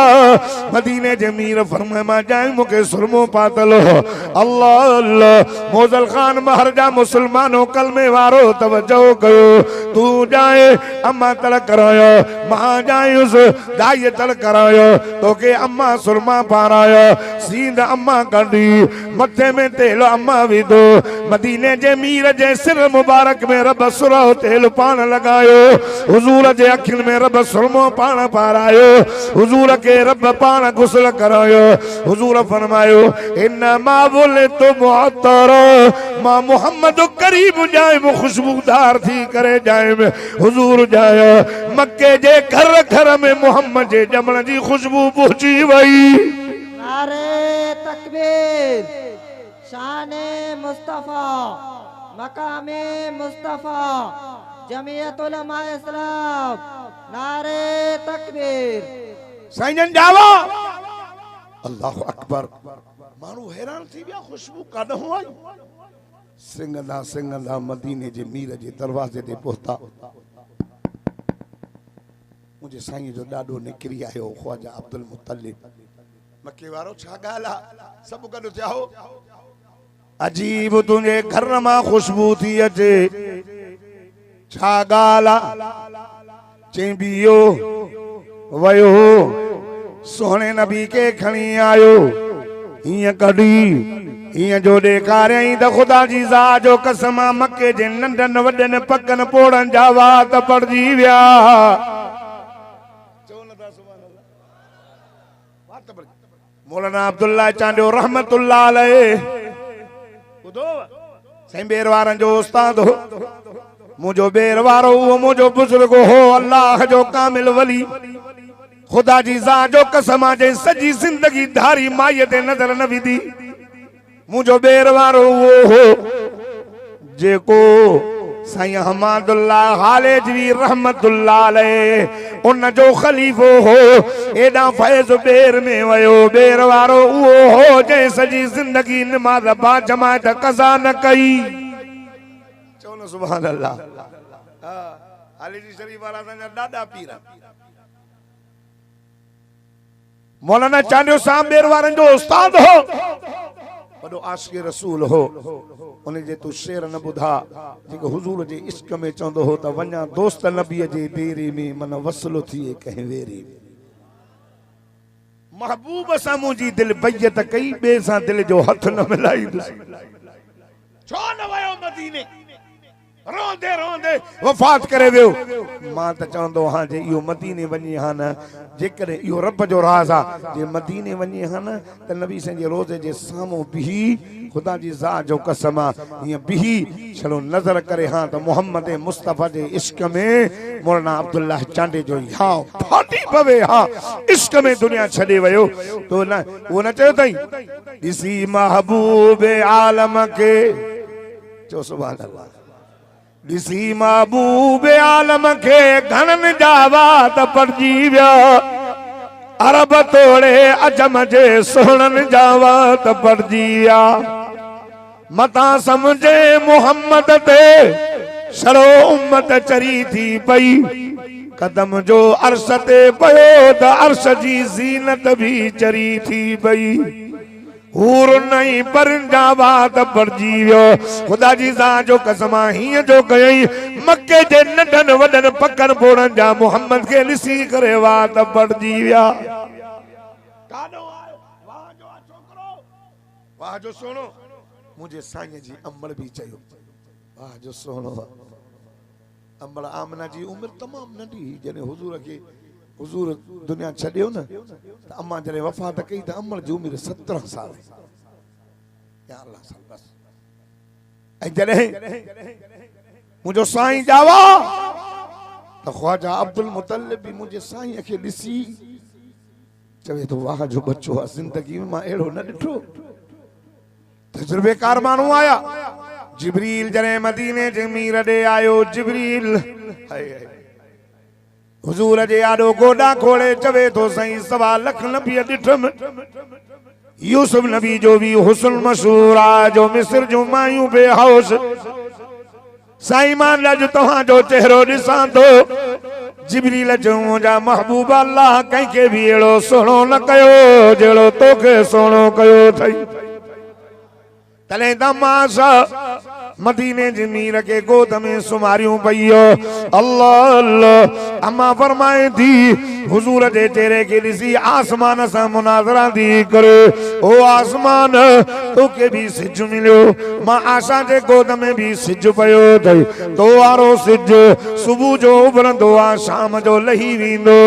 मदीने जमीर फरमाए मां जायूं मुके सुरमो पातल हो। अल्लाह अल्लाह मोजल खान महरजा मुसलमानों कलमे वारो तवज्जो कयो तू जाए अम्मा तल करायो मां जायूं दाई तल करायो तो के अम्मा सुरमा पारायो सींद अम्मा कड़ी मथे में तेल अम्मा विधो। मदीने जे मीर जे सिर मुबारक में रब सुरो तेल पान लगायो हुजूर जे अखिन में रब सुरमो पान पारायो हुजूर के रब पान गुस्ल करायो। हुजूर फरमायो इन्नमा बोले तो मुअत्तर मां मोहम्मद करीब जाए वो खुशबूदार थी करे जाए में हुजूर जाया मक्के जे घर घर में मोहम्मद जे जमण जी खुशबू पहुंची वई। नारे तकबीर शाने मुस्तफा मकामे मुस्तफा जमीयत उलमा इस्लाम नारे तकबीर। साईं जावा अल्लाह अकबर मानू हैरान थी गया खुशबू काडो आई सिंगदा सिंगदा मदीने जे मीर जे दरवाजे ते पहुता। मुझे साईं जो डाडो निकरी आयो ख्वाजा अब्दुल मुत्तलिब मक्के वारो छा गाला सब गड जाओ अजीब तुझे घर मां खुशबू थी अचे छा गाला चेंबियो वयो सोहणे नबी के खणी आयो हिय कडी हिय जो ॾेखारियई त खुदा जी ज़ात जो कसम मक्के जे नंढन वॾन पकन पोड़न जा वात पड़जी विया। मौलाना अब्दुल्ला चांडियो रहमतुल्लाह अलैह ॿुधो साईं बेर वारनि जो उस्ताद हो मुझो बेर वारो वो मुझो बुजुर्ग हो अल्लाह जो कामिल वली खुदा जी ज़ात जो कसम जे सजी जिंदगी धारी माई ते नजर न विधी मुझो बेर वारो वो हो जेको साईं हमादुल्लाह हालेजवी रहमतुल्लाह अलैह उन जो खलीफो हो एडा फैज बेर में वयो बेर वारो वो हो जे सजी जिंदगी नमाज बा जमात कज़ा न कई। चो न सुभान अल्लाह। हालेजी शरीफ वाला संजा डाडा पीर मौलाना चांडियो साहब बेर वारन जो उस्ताद हो वडो आशिक़ रसूल हो उन जे तू शेर न बुधा जेको हुजूर जे इश्क में चंदो हो त वन्या दोस्त नबी जे बेरी में मन वसलो थिए कहीं वेरी महबूब सा मुजी दिल बैयत कई बे सा दिल जो हथ न मिलाई छो न वयो मदीने रोंदे रोंदे वफात करे वियो मां त चवंदो हां जे इहो मदीने वञी हां न जेकर इहो रब जो राज आ जे मदीने वञी हां न त नबी साईं जे रोज़े जे साम्हूं बिही खुदा जी ज़ात जो कसम ईअं बिही छड़ो नज़र करे हां त मोहम्मद मुस्तफ़ा जे इश्क में मौलाना अब्दुल्लाह चांडे जो हां फाटी पवे हां इश्क में दुनिया छॾे वियो तो न वो न चयो अथई ॾिसी महबूब आलम के चो सुभान अल्लाह ॾिसी महबूब आलम के घणनि जा वात पड़जी विया अरब तोड़े अजम जे सोहणनि जा वात पड़जी विया मता समझे मोहम्मद ते सड़ो उम्मत चरी थी पई कदम जो अर्श ते पयो त अर्श जी ज़ीनत भी चरी थी पई हूर नहीं परंजा बात बढ़जी वियो खुदा जी सा जो कसमा हिय जो कयई मक्के जे नंढन वडन पकन पोड़न जा मोहम्मद के ॾिसी करे बात बढ़जी विया काडो आयो वाह जो छोकरो वाह जो सुनो मुझे साईं जी अमर भी चयो वाह जो सुनो अमर आमना जी उम्र तमाम नंढी जने हुजूर के हुजूर दुनिया छड़ियो न त अम्मा जरे वफात कई त अमर जी उम्र 17 साल या अल्लाह साल बस ऐ जरे मुझो साईं जावा त ख्वाजा अब्दुल मुतल्लिब भी मुझे साईं के दिसी चवे तो वाह जो बच्चो जिंदगी में मां एड़ो न डिठो तजुर्बेकार मानू आया जिब्रील जरे मदीने जे मीर दे आयो जिब्रील हाय हाय हुजूर जे आडो गोडा खोले चवे तो सही 1.25 लाख नबी डिठम यूसुफ नबी जो भी हुस्न मशहूर आ जो मिस्र जो मायूं बेहोश साईं मान लज तहां जो चेहरो दिसां तो जिब्रील जो जा महबूब अल्लाह कहीं के भी एड़ो सोनो न कयो जेड़ो तोखे सोनो कयो थई तले दमासा मदीने जी मीर के गोद में सुमारियों पइयो अल्लाह अल्लाह अम्मा फरमाए थी हुजूर जे चेहरे के दिसी आसमान सा मुनाजरा दी करे ओ आसमान तो के भी सिज मिलो मां आशा जे गोद में भी सिज पयो थई तो वारो सिज सुबह जो उभरंदो आ शाम जो लही विंदो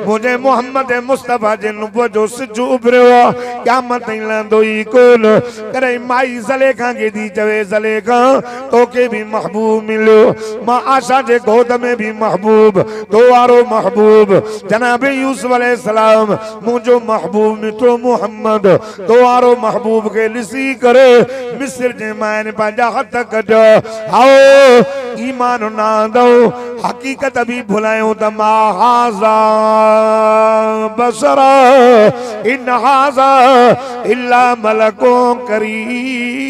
मुझे मोहम्मद मुस्तफा जे नुबुवत जो सिज उभरियो क़यामत लंदो ई कोन करे माई ज़लेखा के दी चवे ज़लेखा तो के भी महबूब मिलो मां आशा जे गोद में भी महबूब तो वारो महबूब जनाब यूसुफ अलैहिस्सलाम मुझो महबूब मिठो मोहम्मद तो वारो महबूब के लिसी करे मिस्र जे मायने पंहिंजा हथ कढ आओ ईमान ना दो हकीकत भी भुलायो त मा हाज़ा बसरा इन हाज़ा इल्ला मलको करीम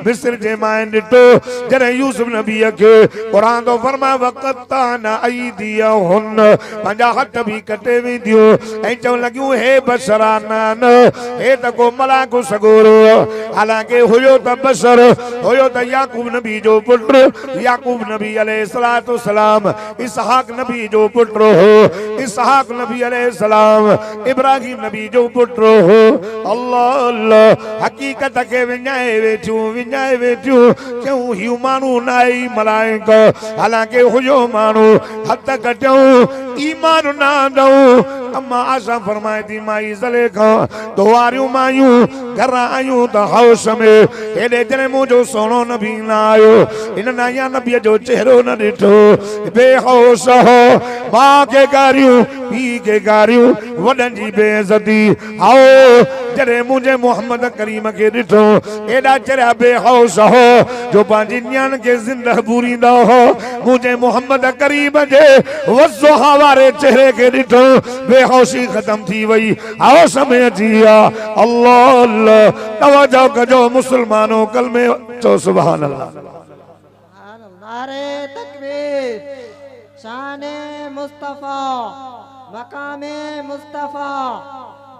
मिस्र जे मायने डिठो जरे यूसुफ नबी के कुरान तो फरमा वक़ता न अईदिया हुन पंहिंजा हथ भी कटे विधियो ऐं चवण लगियूं हे बशरा न हे त को मलाको सगोरो हालांकि हुयो त बशर हुयो त याकूब नबी जो पुत्र याकूब नबी अलैहिस्सलातु सलाम इसहाक नबी जो पुत्र हो इसहाक नबी अलैहिस्सलाम इब्राहिम नबी जो पुत्र हो अल्लाह अल्लाह हकीकत के विञाए वेठियूं क्यों हियो मानू नाई मलाइक हालांकि हुयो मानू हथ कटियूं ईमान ना दो अम्मा आशा फरमाए थी माई ज़लेखा तो वारियूं मायूं घर आयूं त हाउस में हेॾे जने मुझो सोनो नबी न आयो इन नया नबी जो चेहरो न डिठो बेहोश हो मां के गारियूं पी के गारियूं वडन जी बेइज्जती आओ जरे मुझे मोहम्मद करीम के डिठो एडा चरा बेहोश हो जो पांजी न्यान के जिंदा बुरींदा हो मुझे मोहम्मद करीम जे वज़ुहा वारे चेहरे के डिठो बेहोशी खत्म थी वई आओ समय जिया अल्लाह अल्लाह तवज्जो कजो मुसलमानों कल में चो सुभान अल्लाह नारे तकबीर शाने मुस्तफा मकामे मुस्तफा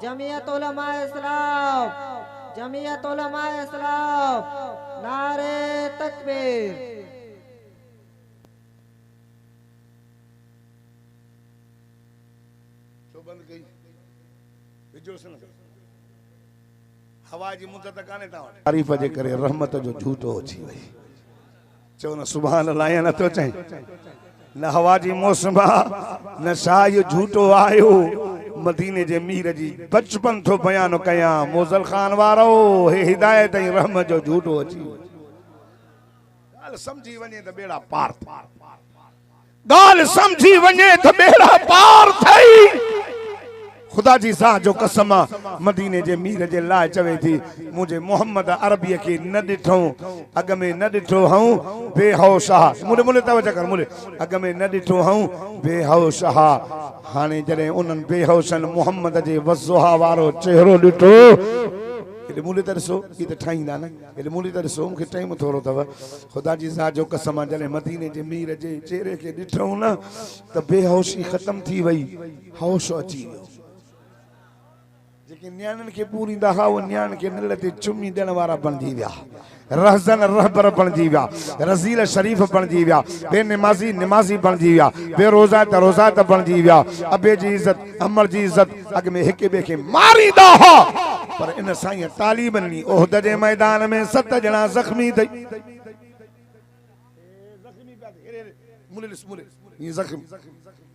जमीयत उलमा इस्लाम नारे तकबीर बंद कई हवा जी मुद्दत काने ता तारीफ जे करे रहमत जो झूठो अची वई चो न सुभान अल्लाह या न तो चई न हवा जी मौसम न शाह झूठो आयो मदीने जे मीर जी बचपन थो बयान कया मोजल खान वारो हे हिदायत ऐं रहमत जो झूठो अची गाल समझी वने त बेड़ा पार गाल समझी वने त बेड़ा पार थई खुदा जी सा जो कसम मदीने जे मीर जे लाइ चवे थी मुझे मोहम्मद अरबी के न डिठो अग में न डिठो हूं बेहोश मुले मुले तवज्जो कर मुले अग में न डिठो हूं बेहोश हाने जरे उनन बेहोशन मोहम्मद जे वज़ुहा वारो चेहरो डिठो एले मुले तरसो की त ठाईंदा न एले मुले तरसो मूंखे टाइम थोरो तव खुदा जी सा जो कसम जले मदीने जे मीर जे चेहरे के डिठो न त बेहोशी खत्म थी वई होश अची वियो जेके न्याणन के पूरी दहा वो न्याण के निल ते चुमी देण वारा बणजी विया रहज़न रहबर बणजी विया रज़ील शरीफ बणजी विया बेनमाज़ी नमाज़ी बणजी विया बेरोज़ा त रोज़ा त बणजी विया अबे जी इज्जत अमर जी इज्जत अग में हिक बे के मारींदा हा पर इन साईं तालीबन नी ओहद जे मैदान में 7 ॼणा ज़ख्मी थई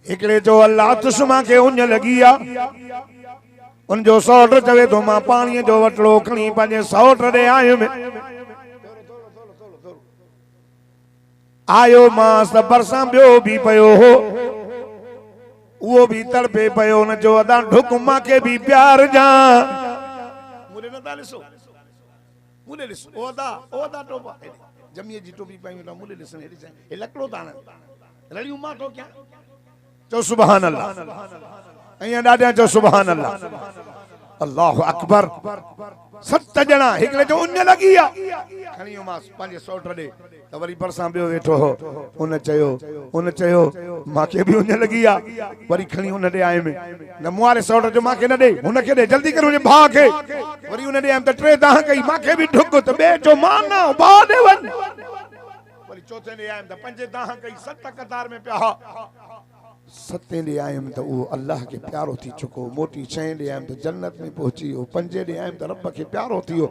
हिकिड़े जो अल्लाह तुष्मा के उञ लगी आ उन जो सौट चवे तो मां पानी जो वटड़ो खणी पंहिंजे सौट ॾे आयो मांस त बरसां ॿियो बि पियो हो उहो बि तड़पे पियो उन जो अदा ढुक मांखे बि प्यार जा मुरे नथा ॾिसो मुरे ॾिसो ओदा टोपा जमीअ जी टोपी पायूं था मुरे ॾिसण हेॾी साईं हे लकड़ो तान रड़ियूं मां तो क्या चो सुभान अल्लाह ऐं ॾाढा चो सुभान अल्लाह अल्लाह अकबर 7 ॼणा हिकिड़े जो उञ लगी आ खणी मांस पंहिंजे सौट ॾे त वरी परसां ॿियो वेठो हो उन चयो मांखे बि उञ लगी आ वरी खणी उन ॾे आए में न मुआरे सौट जो मांखे न ॾे हुन खे ॾे जल्दी कर मुंहिंजे भाउ खे वरी उन ॾे आयमि त 3 दाह कई मांखे बि ढुक त ॿिए जो मां न भाउ ॾे वञ वरी चौथे ॾे आयमि त 5 दाह कई 7 कतार में पिया 7 ॾे आयमि त उहो अल्लाह के प्यारो थी चुको मोटी 6 ॾे आयमि त जन्नत में पहुची वियो 5 ॾे आयमि त रब के प्यारो थी वियो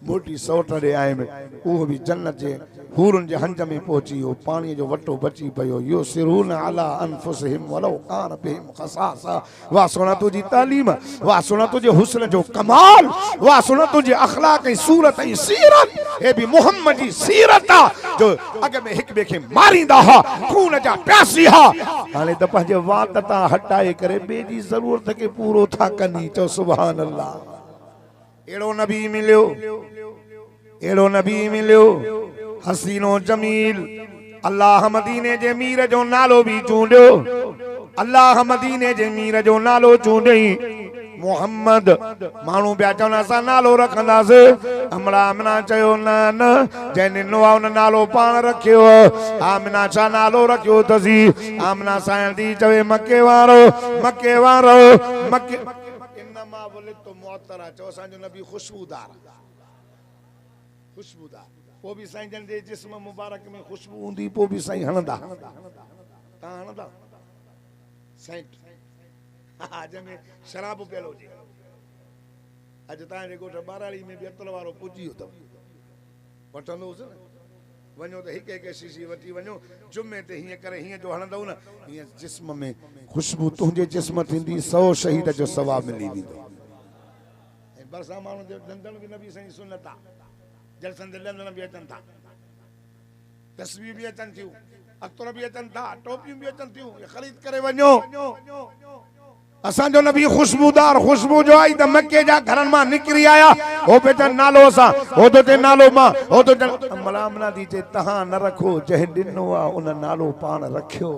मोटी 7 ॾे आयमि उहो बि जन्नत जे हूरन जे हंज में पहुची वियो पानी जो वटो बची पियो यो सिरून अला अनफुसहिम वलो कान बिहिम खसासा वाह सोना तुझी तालीम वाह सोना तुझे हुस्न जो कमाल वाह सोना तुझे अखलाक ऐं सूरत ऐं सीरत हे भी मोहम्मद जी सीरत जो अग में हिक बे के मारींदा हा खून जा प्यासी हा हाणे त पंहिंजे वात तां हटाए करे ॿिए जी ज़रूरत खे पूरो था कनी चओ सुभान अल्लाह अहिड़ो नबी मिलियो हसीनो जमील अल्लाह मदीने जे मीर जो नालो भी चूंडियो अल्लाह मदीने जे मीर जो नालो चूंडई मोहम्मद मानू पिया चवनि असां नालो रखंदासीं अमड़ा आमिना चयो न जंहिं ॾिनो आहे उन नालो पाण रखियो आमिना छा नालो रखियो अथसी आमिना साईं दी चवे मके वारो मके इन्नमा वलिदतु मुअत्तरा चओ असांजो नबी खुशबूदार पोइ बि साईं जन जे जिस्म मुबारक में खुशबू हूंदी पोइ बि साईं हणंदा तव्हां हणंदा साईं आज में शराब पियल हुजे अॼु तव्हांजे ॻोठ बाराड़ी में बि अतल वारो पुॼी वियो अथव वठंदोसि न वञो त हिकु शीशी वठी वञो जुमे ते हीअं करे हीअं जो हणंदव न हीअं जिस्म में खुशबू तुंहिंजे जिस्म थींदी 100 शहीद जो सवाब मिली वेंदो ऐं बरसां माण्हू जो डंदण बि न बि साईं सुनत आहे जलसन ते डंदण बि अचनि था तस्वीर बि अचनि थियूं अतर बि अचनि था टोपियूं बि अचनि थियूं ख़रीद करे वञो असांजो नबी खुशबूदार खुशबू जो आई त मक्के जा घरनि मां निकिरी आया हो पे चन नालो असां हो तो ते नालो मां हो तो मलामना दी चे तहां न रखो जंहिं ॾिनो आहे उन नालो पाण रखियो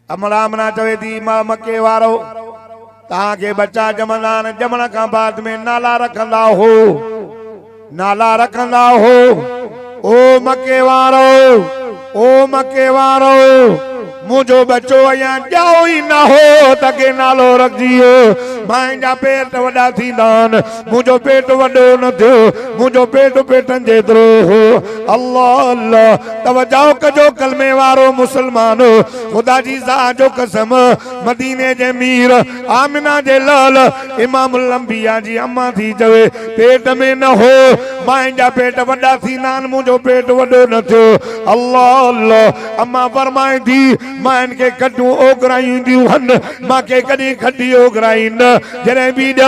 अमलामना चवे थी मां मके वारो तव्हांखे बच्चा ॼमंदा आहिनि ॼमण खां बाद में नाला रखंदा हो ओ मके वारो मुझो बच्चो अया जाओ ही ना हो तके नालो रखियो मां जा पेट वडा थींदान मुझो पेट वडो न थियो मुझो पेट पेटन जेतरो हो अल्लाह अल्लाह तवज्जो कजो कलमे वारो मुसलमान खुदा जी ज़ात जो कसम मदीने जे मीर आमिना जे लाल इमामुल अंबिया जी अम्मा थी चवे पेट में न हो मां जा पेट वडा थींदान मुझो पेट वडो न थियो अल्लाह अल्लाह अम्मा फरमाए थी मां इनके कटू ओगराई दियूं हन मां के कदी खटी ओगराई न जने भी द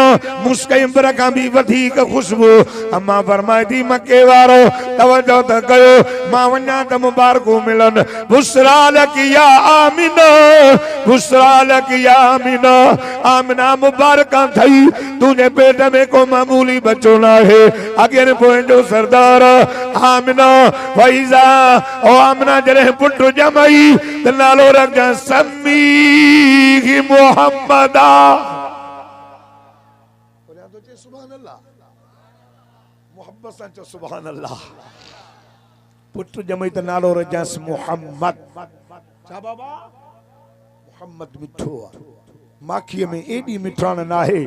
मुस्कैम्बर का भी वधिक खुशबू अम्मा फरमाए थी मके वारो तवज्जो त कयो मां वन्या त मुबारकू मिलन बुसरा लक या आमिना बुसरा लक या आमिना आमिना मुबारक थई तुझे पेट में को मामूली बच्चो ना है अगे पोइंडो सरदार आमिना फैजा ओ आमिना जरे पुट जमाई त नालो रख समी मोहम्मदा सुभान अल्लाह मोहब्बत सां चो सुभान अल्लाह पुट जमाई त नालो रख मोहम्मद छा बाबा मोहम्मद मिठो माखीअ में एॾी मिठाण न आहे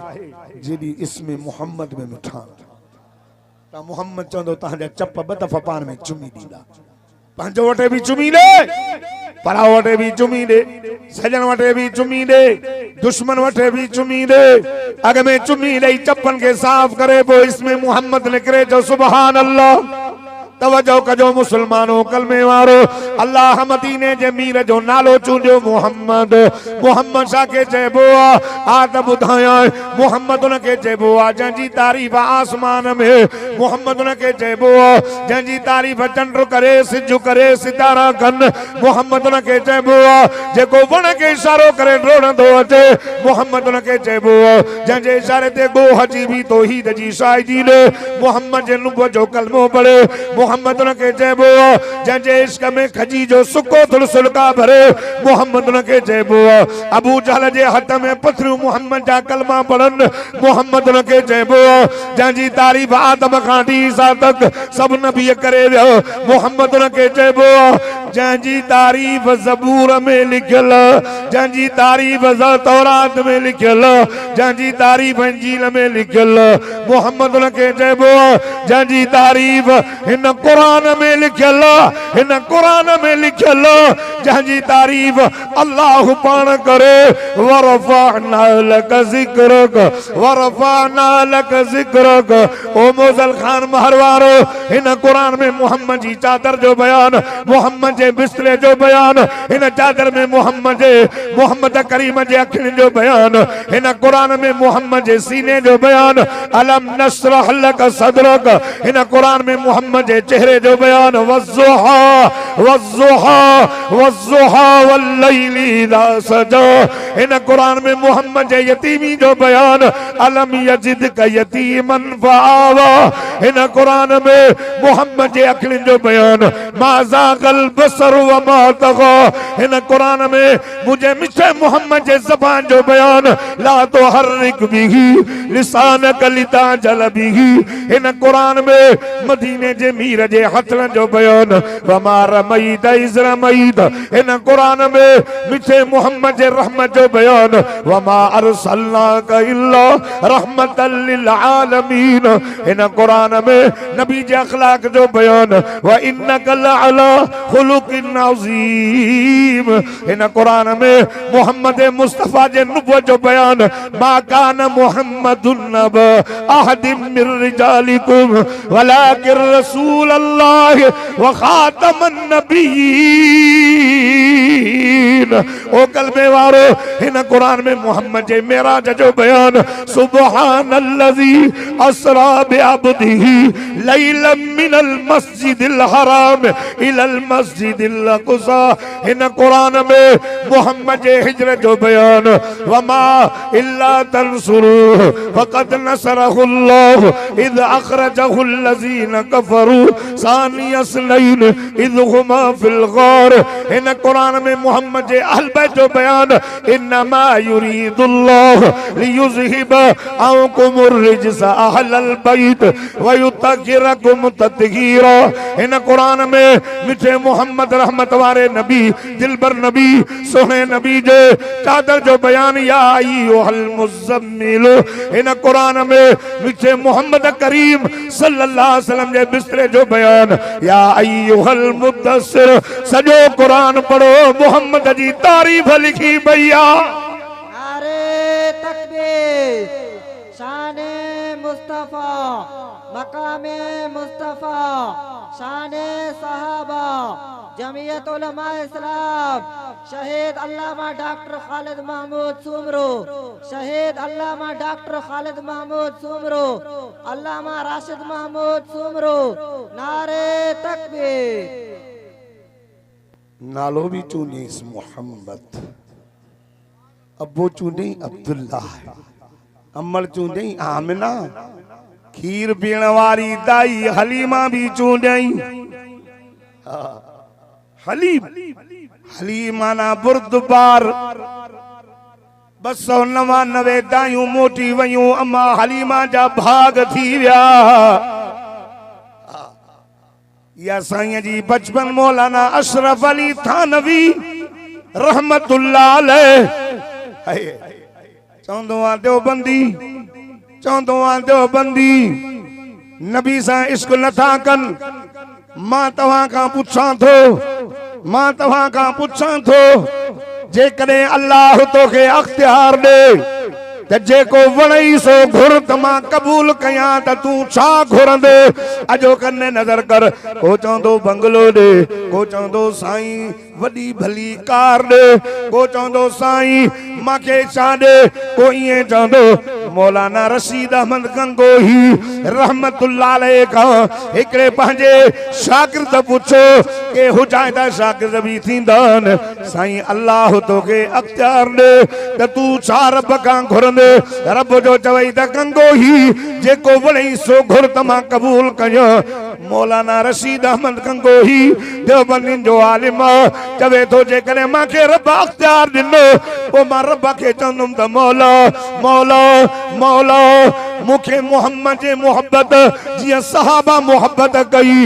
जेॾी इसमें मोहम्मद में मिठाण। तव्हां मोहम्मद चवंदो तव्हांजा चप ॿ दफ़ा पाण में चुमी ॾींदा, पंहिंजो वटे बि चुमी ॾे, पराओ वटे बि चुमी ॾे, सजन वटे बि चुमी ॾे, दुश्मन वटे बि चुमी ॾे, अॻ में चुमी ॾेई चपन खे साफ़ करे पोइ इसमें मोहम्मद निकिरे चओ सुभान अल्लाह। तवजो कजो मुसलमानो, कलमे वारो अल्लाह मदीने जे मीर जो नालो चूंडियो मोहम्मद। मोहम्मद छा के चइबो आहे? आ त ॿुधायां, मोहम्मद उनखे चइबो आहे जंहिंजी तारीफ़ आसमान में, मोहम्मद उनखे चइबो आहे जंहिंजी तारीफ़ चंड करे सिज करे सितारा कनि, मोहम्मद उनखे चइबो आहे जेको वण खे इशारो करे डोड़ंदो अचे, मोहम्मद उनखे चइबो आहे जंहिंजे इशारे ते गोह जी बि तौहीद जी शाइरी ॾे, मोहम्मद जे नुबुवत जो कलमो पढ़े, मोहम्मद उनखे चइबो आहे जंहिंजे इश्क में खजी जो सुको थुड़ सुलका भरे, मोहम्मद उनखे चइबो आहे अबू जहल जे हथ में पथरियूं मोहम्मद जा कलमा पढ़नि, मोहम्मद उनखे चइबो आहे जंहिंजी तारीफ़ आदम खां ईसा तक सभु नबी करे वियो, मोहम्मद उनखे चइबो आहे जंहिंजी तारीफ़ ज़बूर में लिखियल, जंहिंजी तारीफ़ तौरात में लिखियल, जंहिंजी तारीफ़ इंजील में लिखियल, मोहम्मद उनखे चइबो आहे जंहिंजी तारीफ़ हिन कुरान में लिखियल, हिन कुरान में लिखियल, जंहिंजी तारीफ़ अल्लाह पाण करे, वरफ़अना लक ज़िक्रक वरफ़अना लक ज़िक्रक। ओ मोज़ल खान महरवारो, हिन कुरान में मोहम्मद जी चादर जो बयान, मोहम्मद जे बिस्तरे जो बयान, हिन चादर में मोहम्मद करीम जे अखियुनि जो बयान, हिन कुरान में मोहम्मद जे सीने जो बयान, अलम नशरह लक सदरक, हिन कुरान में मोहम्मद जे चेहरे जो बयान, वज़्ज़ुहा वज़्ज़ुहा वज़्ज़ुहा वल्लैलि इज़ा सजा, हिन कुरान में मोहम्मद जे यतीमी जो बयान, अलम यजिदक यतीमन फ़आवा, हिन कुरान में मोहम्मद जे अखियुनि जो बयान, मा ज़ाग़ल बसर व मा तग़ा, हिन कुरान में मुझे मिठे मोहम्मद जे ज़बान जो बयान, ला तुहर्रिक बिही लिसानक लिताजल बिही, हिन कुरान में मदीने जे मीर जे हथन जो बयान, वमा रमईत इज़ रमईत, हिन कुरान में मिठे मोहम्मद जे रहमत जो बयान, वमा अरसलनाक इल्ला रहमतल लिल आलमीन, हिन कुरान में नबी जे अखलाक जो बयान, व इन्नक लअला खुलुकिन अज़ीम, हिन कुरान में मोहम्मद मुस्तफा जे नुबुवत जो बयान, मा कान मुहम्मदुन नबा अहदिम मिर रिजालिकुम वलाकिन रसूल अल्लाह व खातमन नबिय्यीन। ओ कलमे वारो, हिन कुरान में मोहम्मद जे मेराज जो बयान, सुब्हानल्लज़ी असरा बिअब्दिही लैलन मिनल मस्जिदिल हराम इलल मस्जिदिल अक़सा, हिन कुरान में मोहम्मद जे हिजरत जो बयान, वमा इल्ला तंसुरू फ़क़द नसरहुल्लाह इज़ अख़रजहुल्लज़ीन कफ़रू सानी अस्नैन इज़ हुमा फ़िल ग़ार, हिन कुरान में मोहम्मद जे अहल बैत जो बयान, इन्नमा युरीदुल्लाह लियुज़हिब अंकुमुर रिज्स अहलल बैत व युतहिरकुम तत्हीरा, हिन कुरान में मिठे मोहम्मद रहमत वारे नबी, दिलबर नबी, सोहने नबी जे चादर जो बयान, या अय्युहल मुज़म्मिल, हिन कुरान में मिठे मोहम्मद करीम सल्लल्लाहु अलैहि वसल्लम जे बिस्तरे जो बयान, या अय्युहल मुद्दस्सिर, सजो कुरान पढ़ो मोहम्मद जी तारीफ़ लिखी भैया। नारे तकबीर, शाने मुस्तफा, मकामे मुस्तफा, शाने सहाबा, जमीयत उलमा इस्लाम, शहीद अल्लामा डॉक्टर खालिद महमूद सुमरो, शहीद अल्लामा डॉक्टर खालिद महमूद सुमरो, अल्लामा राशिद महमूद सुमरो, नारे तकबीर। नालो भी चूंडी मोहम्मद, अबो चूंडी अब्दुल्ला, अमल चूंडी आमिना, खीर पीण वारी दाई हलीमा भी चूंडई, हलीम हलीम माना बुर्दबार, 299 दायूं मोटी वयूं, अम्मा हलीमा जा भाग थी विया। या साईं जी बचपन मौलाना अशरफ अली थानवी रहमतुल्लाह अलैह, चौंदो आ देवबंदी चौंदो आ देवबंदी नबी सां इश्क नथा कन मां तव्हां खां पुछां थो मां तव्हां खां पुछां थो जेकॾहिं अल्लाह तोखे अख्तियार ॾे त जेको वणई सो घुर त मां क़बूल कयां त तूं छा घुरंदे अजो कन्ने नज़र कर को चवंदो बंगलो ॾे को चवंदो साईं वॾी भली कार ॾे को चवंदो साईं मांखे छा ॾे को ईअं चवंदो मौलाना रशीद अहमद गंगोही रहमतुल्लाह अलैह खां हिकिड़े पंहिंजे शागिर्द पुछो के हुजाइं त शागिर्द बि थींदा आहिनि साईं अल्लाह तोखे अख्तियार ॾे त तूं छा रब खां घुरंदे रब जो चवई त गंगोही जेको वणई सो घुर त मां क़बूल कयां मौलाना रशीद अहमद गंगोही देवबंदियुनि जो आलिम चवे थो जेकॾहिं मूंखे रब अख्तियार ॾिनो पोइ मां रब खे चवंदुमि त मौला मौला मौला मूंखे मोहम्मद जे मोहब्बत जीअं सहाबा मोहब्बत कई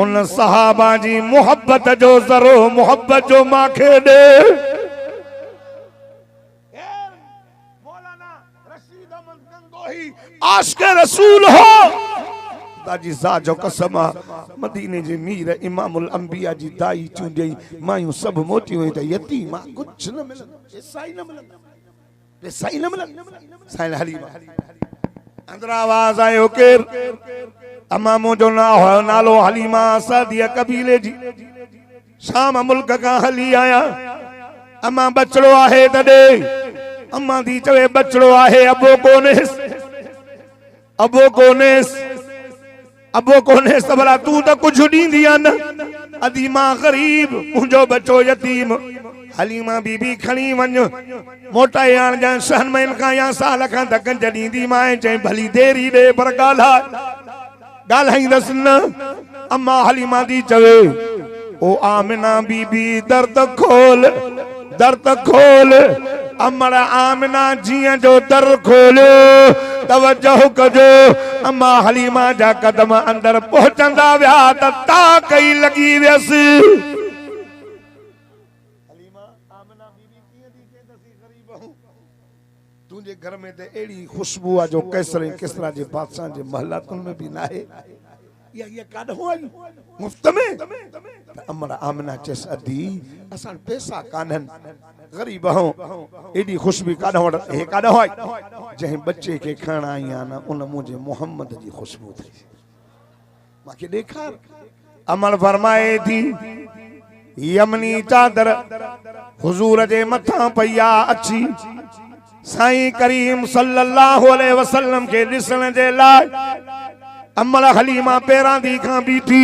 उन सहाबा जी मोहब्बत जो ज़रो मोहब्बत जो मूंखे ॾे आशिक़ रसूल हो ताजी ज़ात जो कसम मदीने जे मीर इमामुल अंबिया जी दाई चूंडई मायूं सब मोटी हुई त यतीम कुछ न मिलन पैसा ही न मिलन साईं हलीमा अंदर आवाज आयो केर अम्मा मुंहिंजो नालो हलीमा सादिया कबीले जी शाम मुल्क खां हली आया अम्मा बचड़ो आहे तॾे अम्मा दी चवे बचड़ो आहे अबो कोनेस अबो कोनेस अबो कोनेस त भला तूं त कुझु ॾींदी आहे न अदी मां ग़रीब मुंहिंजो बचो यतीम हलीमा बीबी खणी वञ मोटाए आण ॼण सहन महिल खां या साल खां त गंज ॾींदी मां चई भली देरी ॾे पर ॻाल्हाईंदसि न अम्मा हलीमा दी चवे ओ आमिना बीबी दर्द खोल अमर आमिना जीअं जो दर खोलियो तवज्जो कजो अम्मा हलीमा जा कदम अंदर पहुचंदा विया त ता कई लगी वियसि तुझे घर में ते एड़ी खुशबू आ जो किसरा जे बादशाह जे महलातुन में भी ना है ये काढो आई मुफ्त में अमर आमना चेस अदी असन पैसा कानन गरीब हो एडी खुशबू काढो हे काढो आई जह बच्चे के खाना आया ना उन मुझे मोहम्मद जी खुशबू थी माके देखा अमल फरमाए थी यमनी चादर हुजूर जे मथा पया अच्छी साईं करीम सल्लल्लाहु अलैहि वसल्लम के ॾिसण जे लाइ अमल हलीमा पेरां दी खां बीठी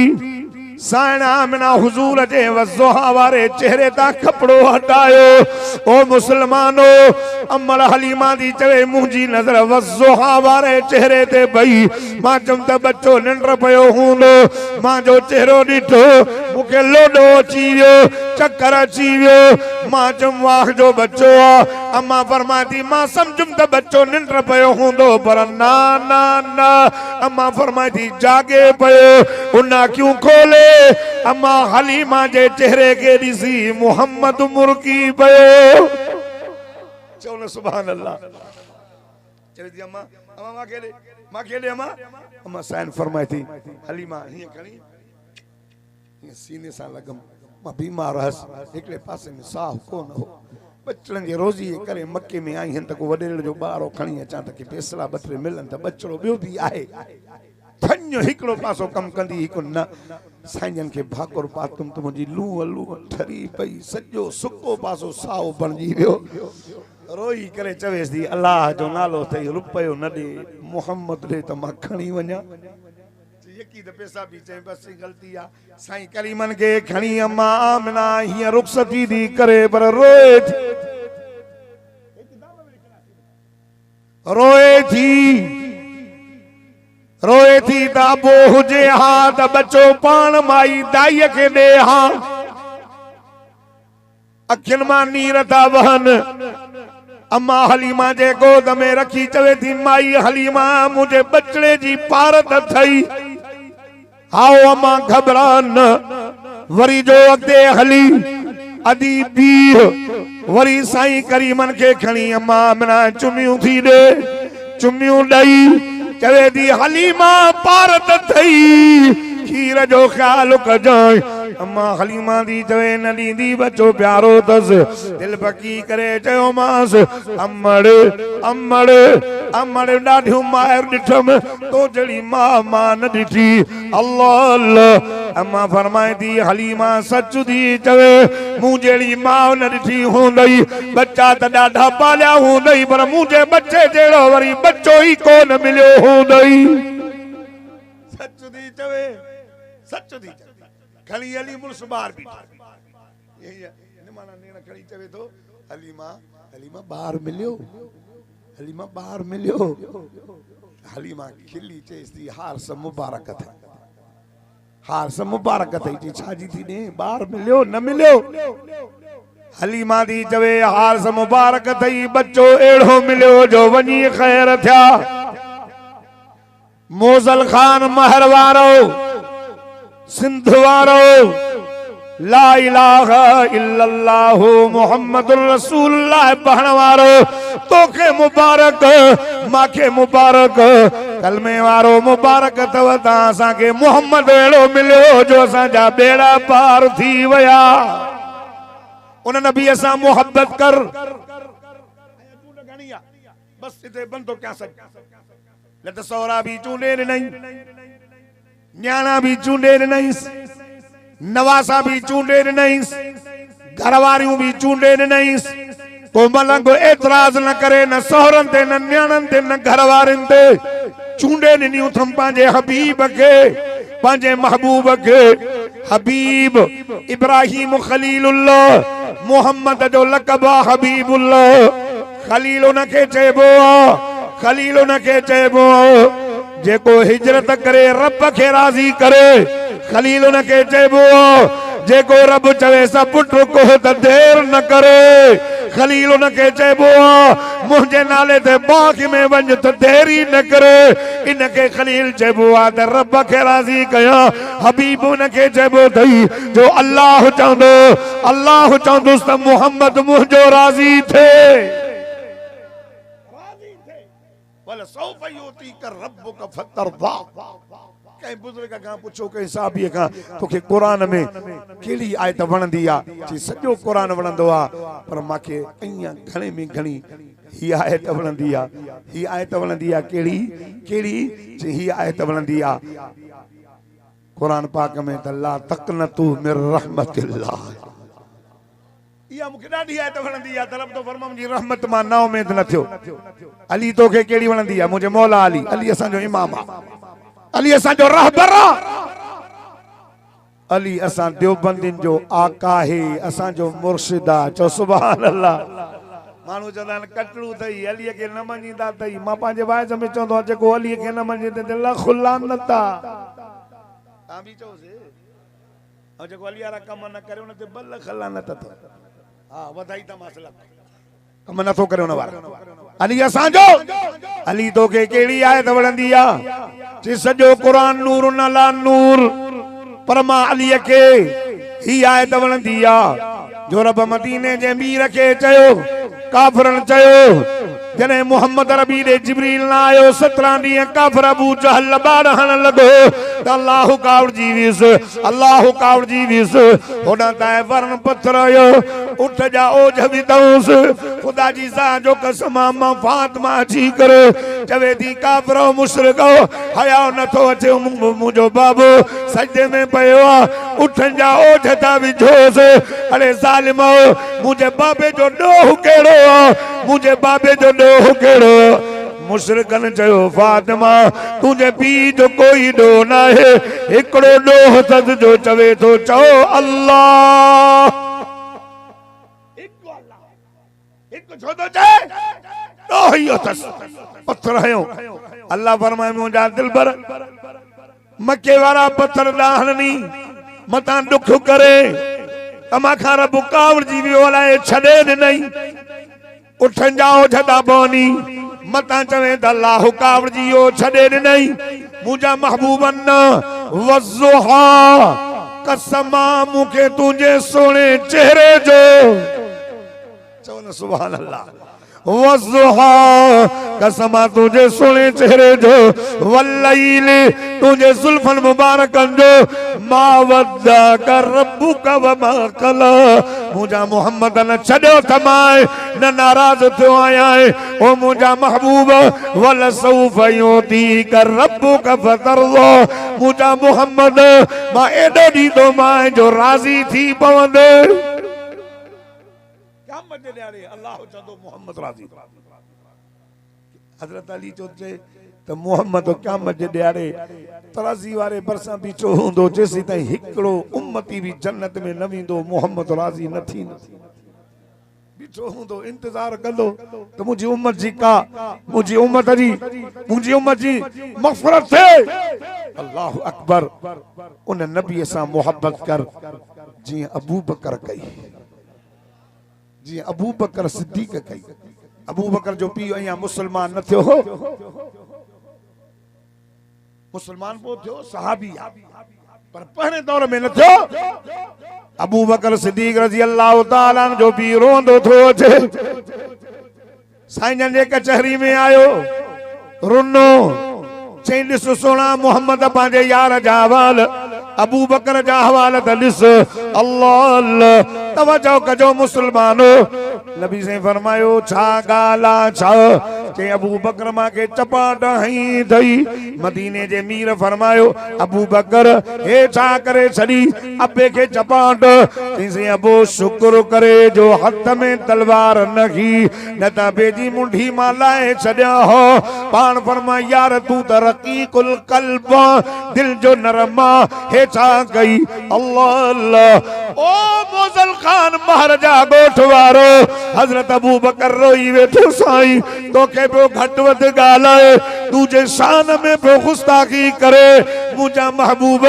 साईं आमिना हुजूर जे वज़ोहा वारे चेहरे ता कपड़ो हटायो ओ मुसलमानो अमल हलीमा दी चवे मुंहिंजी नज़र वज़ोहा वारे चेहरे ते पई मां चम त बच्चो निंड पयो हूंदो मां जो चेहरो ॾिठो मूंखे लोडो अची वियो चक्कर अची वियो मां चम वाह जो बच्चो आ अम्मा फरमाती मां समझुम त बच्चो निंड पयो हूंदो पर ना ना ना अम्मा फरमाती जागे पयो उन क्यों खोले अम्मा हलीमा जे चेहरे के ॾिसी मोहम्मद मुर्की पयो चओ न सुभान अल्लाह चवे थी अम्मा अम्मा मां खेले अम्मा साइन फरमाई थी हलीमा हीअं खणी हीअं सीने सां लॻम मां बीमार हुअसि हिकिड़े पासे में साह कोन हो बचड़नि जी रोज़ी जे करे मके में आई आहिनि त को वॾेरे जो ॿारो खणी अचां त की पैसला ॿ टे मिलनि त बचड़ो ॿियो बि आहे थञो हिकिड़ो पासो कमु कंदी हिकु न साईंजन खे भाकुर पातुम त मुंहिंजी लूह ठरी पई सॼो सुको पासो साओ बणिजी वियो रोई करे चवेसि थी अलाह जो नालो अथई रुपयो न ॾे मोहम्मद ॾे त मां खणी वञा यकी द पैसा भी चए बस गलती आ साईं करीमन के खणी अम्मा आमिना हीअं रुखसती दी करे पर रोए थी त अबो हुजे हा त बच्चो पाण माई दाईअ खे ॾे हा अखियुनि मां नीर था वहनि अम्मा हलीमा जे गोद में रखी चवे थी माई हलीमा मुंहिंजे बचड़े जी पारत थई आओ अम्मा घबरा न वरी जो अॻिते हली अदी बीह वरी साईं करीमन के खणी अम्मा आमिना चुमियूं थी दे चुमियूं ॾई चवे थी हलीमा पारत थई खीर जो ख्याल कजाई अम्मा हलीमा दी चवे न ॾींदी बच्चो प्यारो तस दिल पकी करे चयो मास अमड़ अमड़ अमड़ ॾाढियूं माहिर ॾिठम तो जड़ी मां न ॾिठी अल्लाह अल्लाह अम्मा फरमाए थी हलीमा सच थी चवे मूं जड़ी मां न ॾिठी हूंदई बच्चा त ॾाढा पालिया हूंदई पर मुंहिंजे बच्चे जहिड़ो वरी बच्चो ई कोन मिलियो हूंदई सच थी चवे सच थी चवे खणी अली मुर्स बाहर बीठा यही निमाना नेना खणी चवे तो हलीमा हलीमा बाहर मिलियो हलीमा बाहर मिलियो हलीमा खिली चेस्ती हार से मुबारक थे हार से मुबारक थे जी छाजी थी ने बाहर मिलियो न मिलियो हलीमा दी चवे हार से मुबारक थई बच्चो एड़ो मिलियो जो वनी खैर थिया मोजल खान महर वारो सिंध वारो ला इलाहा इल्लल्लाह मुहम्मदुर रसूलुल्लाह पढ़ण वारो तोखे मुबारक माखे मुबारक कलमे वारो मुबारक तव तां के मोहम्मद एड़ो मिलियो जो असा जा बेड़ा पार थी वया उन नबी असा मोहब्बत कर बस इते बंदो क्या सक लत सौरा भी चूंडे नहीं न्याणा भी चूंडे नहीं नवासा भी चूंडे नहीं घरवारियों भी चूंडे नहीं को मलंग एतराज न करे न सोहरन ते न न्याणन ते न घरवारिन ते चूंडे नियो थम पांजे हबीब के पांजे महबूब के हबीब इब्राहिम खलीलुल्लाह मोहम्मद जो लक़ब हबीबुल्लाह खलील उनके चेबो खलील उनके चेबो जेको हिजरत करे रब के राजी करे खलील उनके चेबो जेको रब चवे सा पुट को त देर न करे खलील उनके चेबो मुझे नाले ते बाग में वंज त देरी न करे इनके खलील चेबो त रब के राजी कया हबीब उनके चेबो थई जो अल्लाह चाहंदो त मोहम्मद मुझो राजी थे वल सौफ युती कर रब्बुक फतरदा कई बुजुर्ग का पूछो कई साहबी का तोखे कुरान में केड़ी आयत वणंदी आ जी सजो कुरान वणंदो आ पर माके अइया घणे में घणी ही आयत वणंदी आ केड़ी केड़ी जी ही आयत वणंदी आ कुरान पाक में त ला तकनतु मिर रहमतिल्लाह या मुखे ॾाढी आयत वणंदी आ तरफ तो फरमा जी रहमत मां ना उम्मीद न थियो अली तोखे केड़ी वणंदी आ मुझे मौला अली असा जो इमाम आ अली असा जो रहबर अली असा देवबंदिन जो आका है असा जो मुर्शिदा चो सुभान अल्लाह मानू चंदन कटड़ू थई अली के न मनीदा थई मां पांजे वाइस में चंदो जेको अली के न मनी ते लख लानता ता भी चो से और जेको अली वाला कम न करे उन ते बल खलानत तो हां वधाई ता मसला कम न तो करे उन वाला अली असा जो अली तो के केड़ी आयत वणंदी आ जी सजो कुरान नूर न ला नूर पर मां अली के ही आयत वणंदी आ जो रब मदीने जे मीर के चयो काफरन चयो जने मोहम्मद रबी दे जिब्रील ना आयो 17 डी काफर अबू जहल बाड़ हण लगो त अल्लाह कावड़ जी विस होडा ताए वरण पत्थर आयो उठ जा ओझ विदौस खुदा जी सा जो कसम मां फातिमा जी करे चवे दी काफर मुशरिक हया न तो अचे मुजो बाबू सजदे में पयो उठ जा ओझ ता विझोस अरे जालिम मुझे बाबे जो डोह केड़ो मुझे बाबे जो डोह केड़ो मुशरिकन चयो फातिमा तुझे पी जो कोई डो ना है एकड़ो डोह सद जो चवे तो चओ अल्लाह एक छो तो चाहे डोह ही अथस पत्थर हयो अल्लाह फरमाए मुंजा दिलबर मक्के वाला पत्थर दाहनी मता दुख करे तमा खा रब कावड़ जी भी ओलाए छड़े नहीं उठन जाओ छदा बोनी मता चवे त अल्लाह कावड़ जी ओ छड़े नहीं मुजा महबूबन वज़ुहा कसमा मुके तुझे सोने चेहरे जो सुभान अल्लाह। वज़ुहा कसमा तुझे सुने चेहरे जो, वल्लैल तुझे जुल्फन मुबारकन जो, मा वद्दाका रब्बुका वमा कला। मुझा मोहम्मद न छॾियो थमाए न नाराज़ थियो आयां ओ मुझा महबूब। वलसौफ युतीका रब्बुका फतरज़ा। मुझा मोहम्मद मां एॾो ॾींदो मां जो राज़ी थी पवंदे। अल्लाह चंदो मोहम्मद राज़ी। हज़रत अली चो चे त मोहम्मद क़यामत जे ॾियारे तराज़ी वारे भरिसां बीठो हूंदो, जेसीं ताईं हिकिड़ो उम्मती भी जन्नत में न वेंदो मोहम्मद राज़ी न थींदो। बीठो हूंदो इंतज़ार कंदो त मुंहिंजी उम्मत जी का मुंहिंजी उम्मत जी मग़फ़िरत थिए। अल्लाह अकबर। उन नबी सां मोहब्बत कर जीअं अबू बकर कई, जी अबू बकर सिद्दीक़ कई। अबू बकर जो पीउ अञा मुसलमान न थियो हो, मुसलमान पो थियो सहाबी पर पहिरें दौर में न थियो। अबू बकर सिद्दीक़ रज़ी अल्लाह ताला अन्हु जो पीउ रोंदो थो अचे। साईं जन जे कचहरी में आयो, रुनो चई ॾिस सोना मोहम्मद पंहिंजे यार जा हवाल, अबू बकर जा हवाल त ॾिस। अल्लाह अल्लाह तवज्जो कजो मुसलमानो। नबी से फरमायो छा गाला छा? चई अबू बकर मां के चपाट हई थई। मदीने जे मीर फरमायो अबू बकर हे छा करे छड़ी अबे के चपाट? चई अबू शुक्र करे जो हथ में तलवार न खी, न त बेजी मुंडी मां लाए छड़िया हो। पान फरमा यार तू त रकीकुल कल्ब, दिल जो नरमा, हे छा कई? अल्लाह अल्लाह। ओ मोज़ल खान महाराजा गोठ वारो हजरत अबू बकर रोई वेठो साईं तोखे पियो घट वध गालाए, तुझे शान में पियो गुस्ताखी करे। मुझा महबूब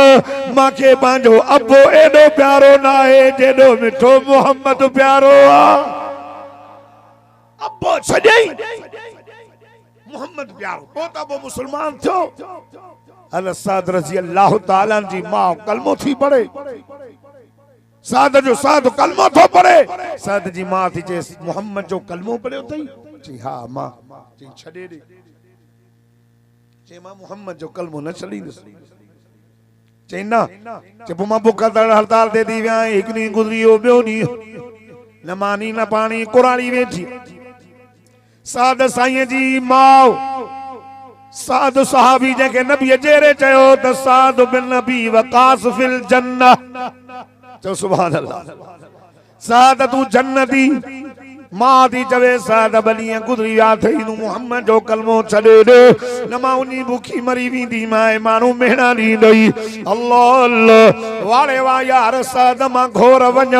मांखे पंहिंजो अबो एडो प्यारो ना है जेडो मिठो मोहम्मद प्यारो आ। अबो छॾई मोहम्मद प्यारो तो त अबो मुसलमान थियो। अल साद रज़ी अल्लाह ताला जी मां कलमो थी पढ़े, साद जो साद कलमो थो पढ़े। साद जी मां थी चे मोहम्मद जो कलमो पढ़ियो थई? जी हा मां। जी छॾे ॾे। चे मां मोहम्मद जो कलमो न छॾींदुसि। चई न। चे पोइ मां बुख हड़ताल ते थी विया, हिकु ॾींहुं गुज़री वियो, ॿियो ॾींहुं न मानी न पाणी कुराड़ी वेठी। साद साईं जी माउ, साद सहाबी जंहिंखे नबी जेरे चयो त साद बिन नबी वकास फिल जन्नह। चो सुभान अल्लाह। साद तू जन्नती मां थी चवे साद बलीअ गुज़री विया थई नू मोहम्मद जो कलमो छॾे ॾे, न मां उनी बुखी मरी वेंदी मां माण्हू मेणा ॾींदई। अल्लाह अल्लाह। वारे वाह यार साद मां घोर वञ,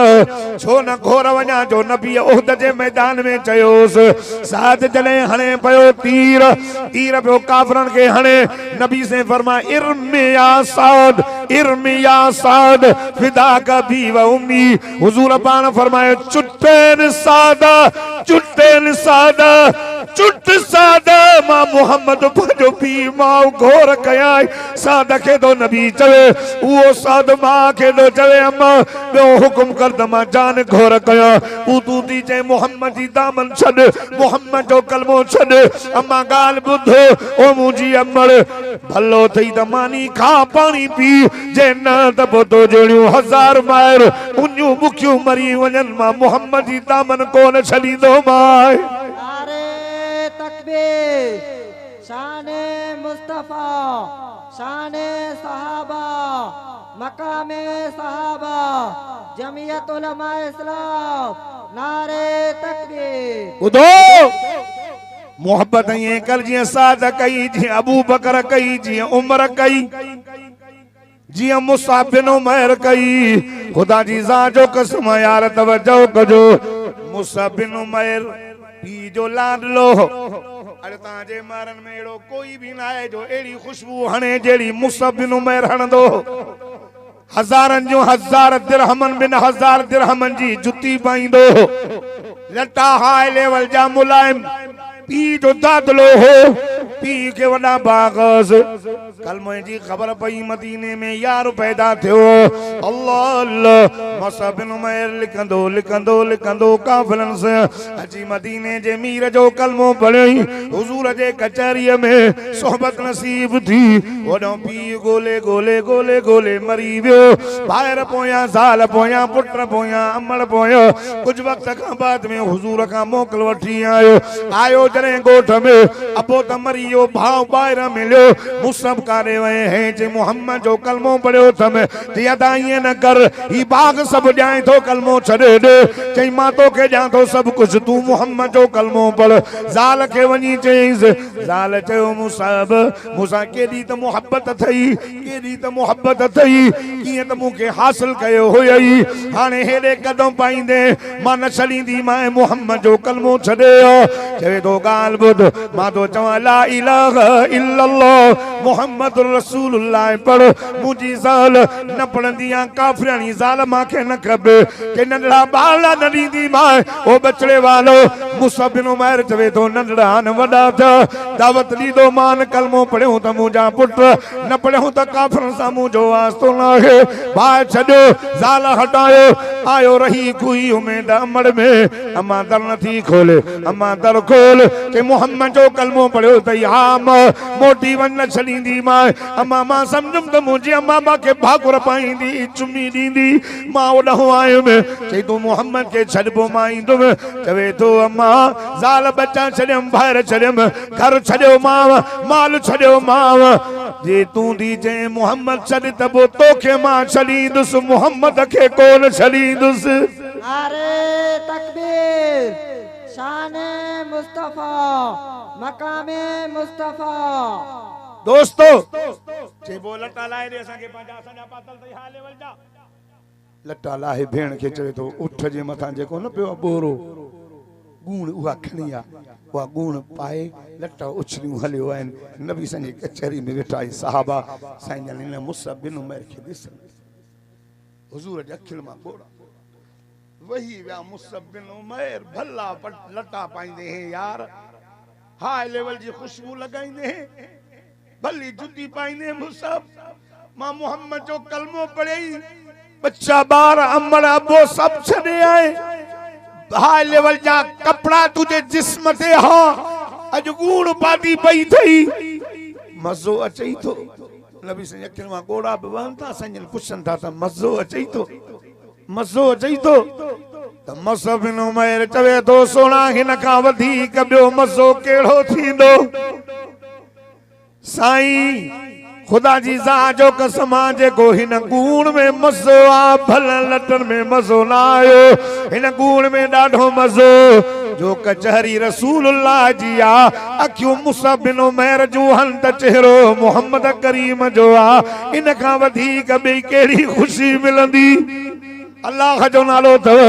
छो न घोर वञा जो नबी उहद जे मैदान में चयोसि। साद जॾहिं हणे पियो तीर, तीर पियो काफ़रनि खे हणे, नबी से फरमा इर्मी या साद, इर्मी या साद फिदा का भी व उम्मी। हुजूर पान फरमायो चुट्टेन सादा, चुट्टेन सादा, चुट सादा। मां मोहम्मद पंहिंजो पीउ मां घोर कया। साद खे तो नबी चवे, उहो साद मां खे तो चवे अम्मा ॿियो हुकुम कर त मां जान घोर कया। तू थी चए मोहम्मद जी दामन छॾ, मोहम्मद जो कलमो छॾ। अम्मा ॻाल्हि ॿुध ओ मुंहिंजी अमड़, भलो थई त मानी खा पाणी पी, जे न त पोइ तो जहिड़ियूं हज़ार मायर उनियूं बुखियूं मरी वञनि मां मोहम्मद जी दामन कोन छॾींदो मां। नारे तकबीर, शाने मुस्तफा, शाने सहाबा, मकामे सहाबा, जमीयत उलमा इस्लाम। नारे तकबीर। ॿुधो मोहब्बत ईअं कर जीअं साद कई, जीअं अबू बकर कई, जीअं उमर कई, जिया मुसाब बिन उमर कई। खुदा जी ज़ात जो कसम यार तवज्जो कजो। मुसाब बिन उमर पी जो लाडलो। अरे ताजे मारन में एड़ो कोई भी ना है जो एड़ी खुशबू हणे जेड़ी मुसाब बिन उमर हणदो। हजारन जो हजार दिरहमन बिन हजार दिरहमन जी जुती पाइंदो। लटा हाई लेवल जा मुलायम पी जो दादलो हो। पी के वॾा बाग़स कलमे जी ख़बर पई मदीने में यार पैदा थियो अल्लाह अल्लाह मुसअब बिन उमैर लिखंदो लिखंदो लिखंदो काफ़िलनि से अची मदीने जे मीर जो कलमो पढ़ई हुजूर जे कचहरीअ में सोहबत नसीब थी वॾो पी गोले गोले गोले गोले मरी वियो ॿाहिरि पोयां ज़ाल पोयां पुट पोयां अमड़ पोयां कुछ वक्त खां बाद में हुजूर का मोकल वठी आयो जॾहिं ॻोठ में अबो त मरी वियो भाउ ॿाहिरि मिलियो मुसअब काॾे वए हे जे मुहम्मद जो कलमो पढ़ियो अथमि चई अदा ईअं न कर ही बाग़ सभु ॼाए थो कलमो छॾे ॾे चई मां तोखे ॾियां थो सभु कुझु तूं मुहम्मद जो कलमो पढ़ ज़ाल खे वञी चईसि ज़ाल चयो मुसअब मूंसां केॾी त मुहबत अथई केॾी त मुहबत अथई कीअं त मूंखे हासिल कयो हुयई हाणे हेॾे कदम पाईंदे मां न छॾींदी मां मुहम्मद जो कलमो छॾे चवे थो ॻाल्हि ॿुध मां तो चवां ला इलाहा इल्लल्लाह मुहम्मद रसूलुल्लाह पढ़ मुंहिंजी ज़ाल न पढ़ंदी आहे काफ़िरानी ज़ाल मूंखे न खपे के नंढड़ा ॿार न ॾींदी मां ओ बचड़े वालो मुसअब बिन उमैर चवे थो नंढड़ा न वॾा थिया दावत ॾींदो मां न कलमो पढ़ियो त मुंहिंजा पुट न पढ़ियो त काफ़िरनि सां मुंहिंजो वास्तो न आहे ॿाहिरि छॾियो ज़ाल हटायो आयो रही कोई उमेद अमड़ में अम्मा दर नथी खोले अम्मा दर खोल के मुहम्मद जो कलमो पढ़ियो तई हा मोटी वन न छॾींदी मां अम्मा मां सम्झुमि त मुंहिंजी अम्मा मूंखे भाकुर पाईंदी चुमी ॾींदी मां ओॾां आयुमि चई तूं मुहम्मद खे छॾिबो मां ईंदुमि चवे थो अम्मा ज़ाल बच्चा छॾियमि ॿाहिरि छॾियमि घर छॾियो मांव माल छॾियो मांव जे तूं दी चए मुहम्मद छॾ त पोइ तोखे मां छॾींदुसि मुहम्मद खे कोन छॾींदुसि नारे तकबीर शाने मुस्तफा मकामे मुस्तफा दोस्तों जे वो लटा लाए दे असांखे पंहिंजा असांजा पातल तई हा लेवल जा लटा लाहे भेण खे चवे थो उठ जे मथां जेको न पियो बोरो गुण उहा खणी आ उहा गुण पाए लटा उछलियूं हलियो आहिनि नबी संजी कचहरी में वेठा आहिनि सहाबा साईं जन हिन मुसअब बिन उमैर खे ॾिसनि हुजूर जे अखियुनि मां ॻोड़ा वही विया मुसअब बिन उमैर भला लटा पाईंदे हैं यार हाई लेवल जी खुशबू लगाईंदे हैं भली जुती पाईंदे मुसअब मां मुहम्मद जो कलमो पढ़ई बच्चा बार अमड़ अबो सब छॾे आए हाई लेवल जा कपड़ा तुझे जिस्म ते हा अज गुण पाती पई थई मज़ो अचई थो नबी से अखियुनि मां ॻोड़ा बि वहनि था संजन पुछनि था त मज़ो अचई थो त मुसअब बिन उमैर चवे थो सोना हिन खां वधीक ॿियो मज़ो कहिड़ो थींदो साईं खुदा जी ज़ात जो कसम आहे जेको हिन गुण में मज़ो आहे भल लटन में मज़ो न आयो हिन गुण में ॾाढो मज़ो जो कचहरी रसूलुल्लाह जी आ अखियूं मुसअब बिन उमैर जूं हन त चेहरो मोहम्मद करीम जो आ इन खां वधीक ॿी कहिड़ी ख़ुशी मिलंदी अल्लाह जो नालो अथव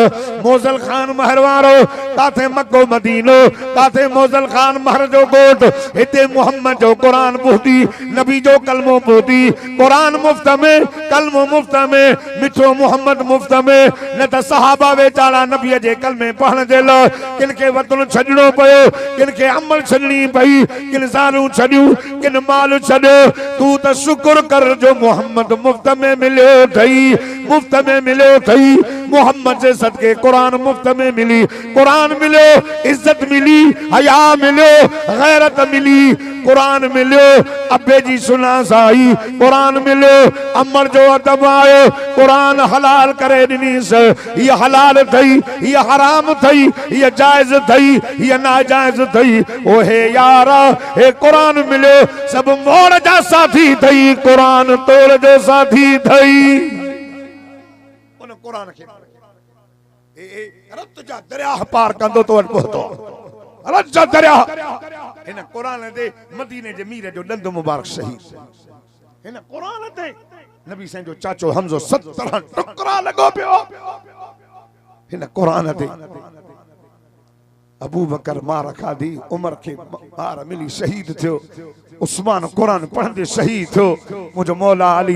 मोज़ल खान महर वारो काथे मक्को मदीनो काथे मोज़ल खान महर जो ॻोठ हिते मुहम्मद जो क़ुरान पहुती नबी जो कलमो पहुती क़ुरान मुफ्त में कलमो मुफ्त में मिठो मुहम्मद मुफ्त में न त सहाबा वेचारा नबी जे कलमे पढ़ण जे लाइ किन खे वतन छॾणो पियो किन खे अमल छॾणी पई किन ज़ालूं छॾियूं किन माल छॾियो तूं त शुक्र कर जो मुहम्मद मुफ्त में मिलियो अथई मुफ्त में मिलियो अथई मोहम्मद से सदके कुरान मुफ्त में मिली कुरान मिलो इज्जत मिली हया मिलो गैरत मिली कुरान मिलो अब्बे जी सुना साई कुरान मिलो अमर जो अदब आयो कुरान हलाल करे ॾिनी से ये हलाल थई ये हराम थई ये जायज थई ये नाजायज थई ओ हे यारा हे कुरान मिलो सब मोड़ जा साथी थई कुरान तोड़ जो साथी थई कुरान खे रत जा दरिया पार कंदो तो पहुतो रत जा दरिया हिन कुरान दे मदीने जे मीर जो दंद मुबारक शहीद हिन कुरान ते नबी साईं जो चाचो हमज़ो 17 टुकड़ा लगो पियो हिन कुरान ते अबू बकर मार खाधी, उमर के मार मिली शहीद थियो, उस्मान कुरान पढ़ंदे शहीद थियो, मुझो मौला अली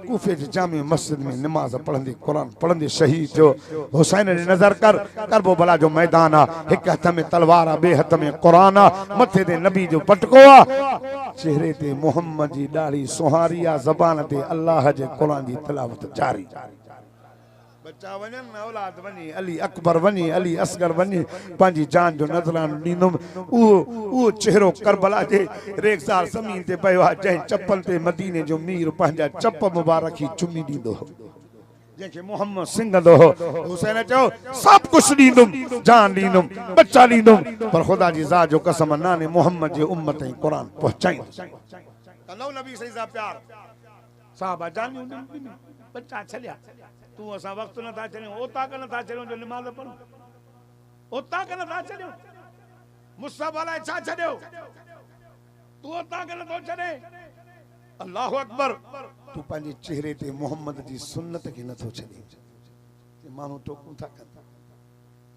कूफे जे जामे मस्जिद में नमाज पढ़ंदे कुरान पढ़ंदे शहीद थियो। हुसैन ने नजर कर करबला जो मैदान आ, एक हथ में तलवार आ, बे हथ में कुरान आ, मथे ते नबी जो पटको आ, चेहरे ते मोहम्मद जी दाढ़ी सुहारी आ, ज़बान ते अल्लाह जे कुरान जी तिलावत जारी। बच्चा वञनि न औलाद वञी, अली अकबर वञी, अली असगर वञी, पंहिंजी जान जो नज़रानो ॾींदुमि। उहो चेहरो करबला जे रेगिज़ार ज़मीन ते पियो आहे, जंहिं चपल ते मदीने जो मीर पंहिंजा चप मुबारक ई चुमी ॾींदो हो, जंहिंखे मोहम्मद सिंगंदो हो। हुसैन चयो सभु कुझु ॾींदुमि, जान ॾींदुमि, बच्चा ॾींदुमि, पर ख़ुदा जी ज़ात जो कसम नाने मोहम्मद जे उम्मत ताईं क़ुरान पहुचाईंदुसि। कंदो नबी सही सां प्यार साहबा जानियूं ॾिनी, बच्चा छॾिया। तू असा वक्त न था छॾियूं, ओता कन था छॾियूं जो नमाज़ पढ़ूं, ओता कन था छॾियूं, मुस्तफ़ा लाइ छा छॾियो, तू ओता कन थो छॾे। अल्लाहु अकबर, तू पंहिंजे चेहरे ते मोहम्मद जी सुन्नत खे नथो छॾे। माण्हू टोकूं था कनि,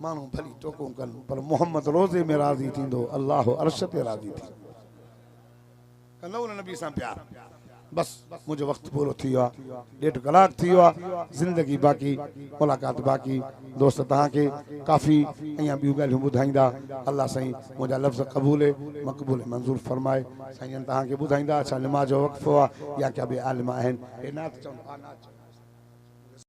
माण्हू भली टोकूं कनि, पर मोहम्मद रोज़े में राज़ी थींदो, अल्लाह अर्श ते राज़ी थींदो। कंदो न नबी सां प्यार। बस मुझे वक्त पूरो थी वियो आहे, 1.5 कलाक थी वियो आहे, ज़िंदगी बाक़ी, मुलाक़ात बाक़ी। दोस्त तव्हांखे काफ़ी अञा ॿियूं ॻाल्हियूं ॿुधाईंदा। अल्लाह साईं मुंहिंजा लफ़्ज़ क़बूल मक़बूल मंज़ूर फरमाए। साईं तव्हांखे ॿुधाईंदा छा नमाज़ जो वक़्फ़ो आहे या क्या बि आलिम आहिनि।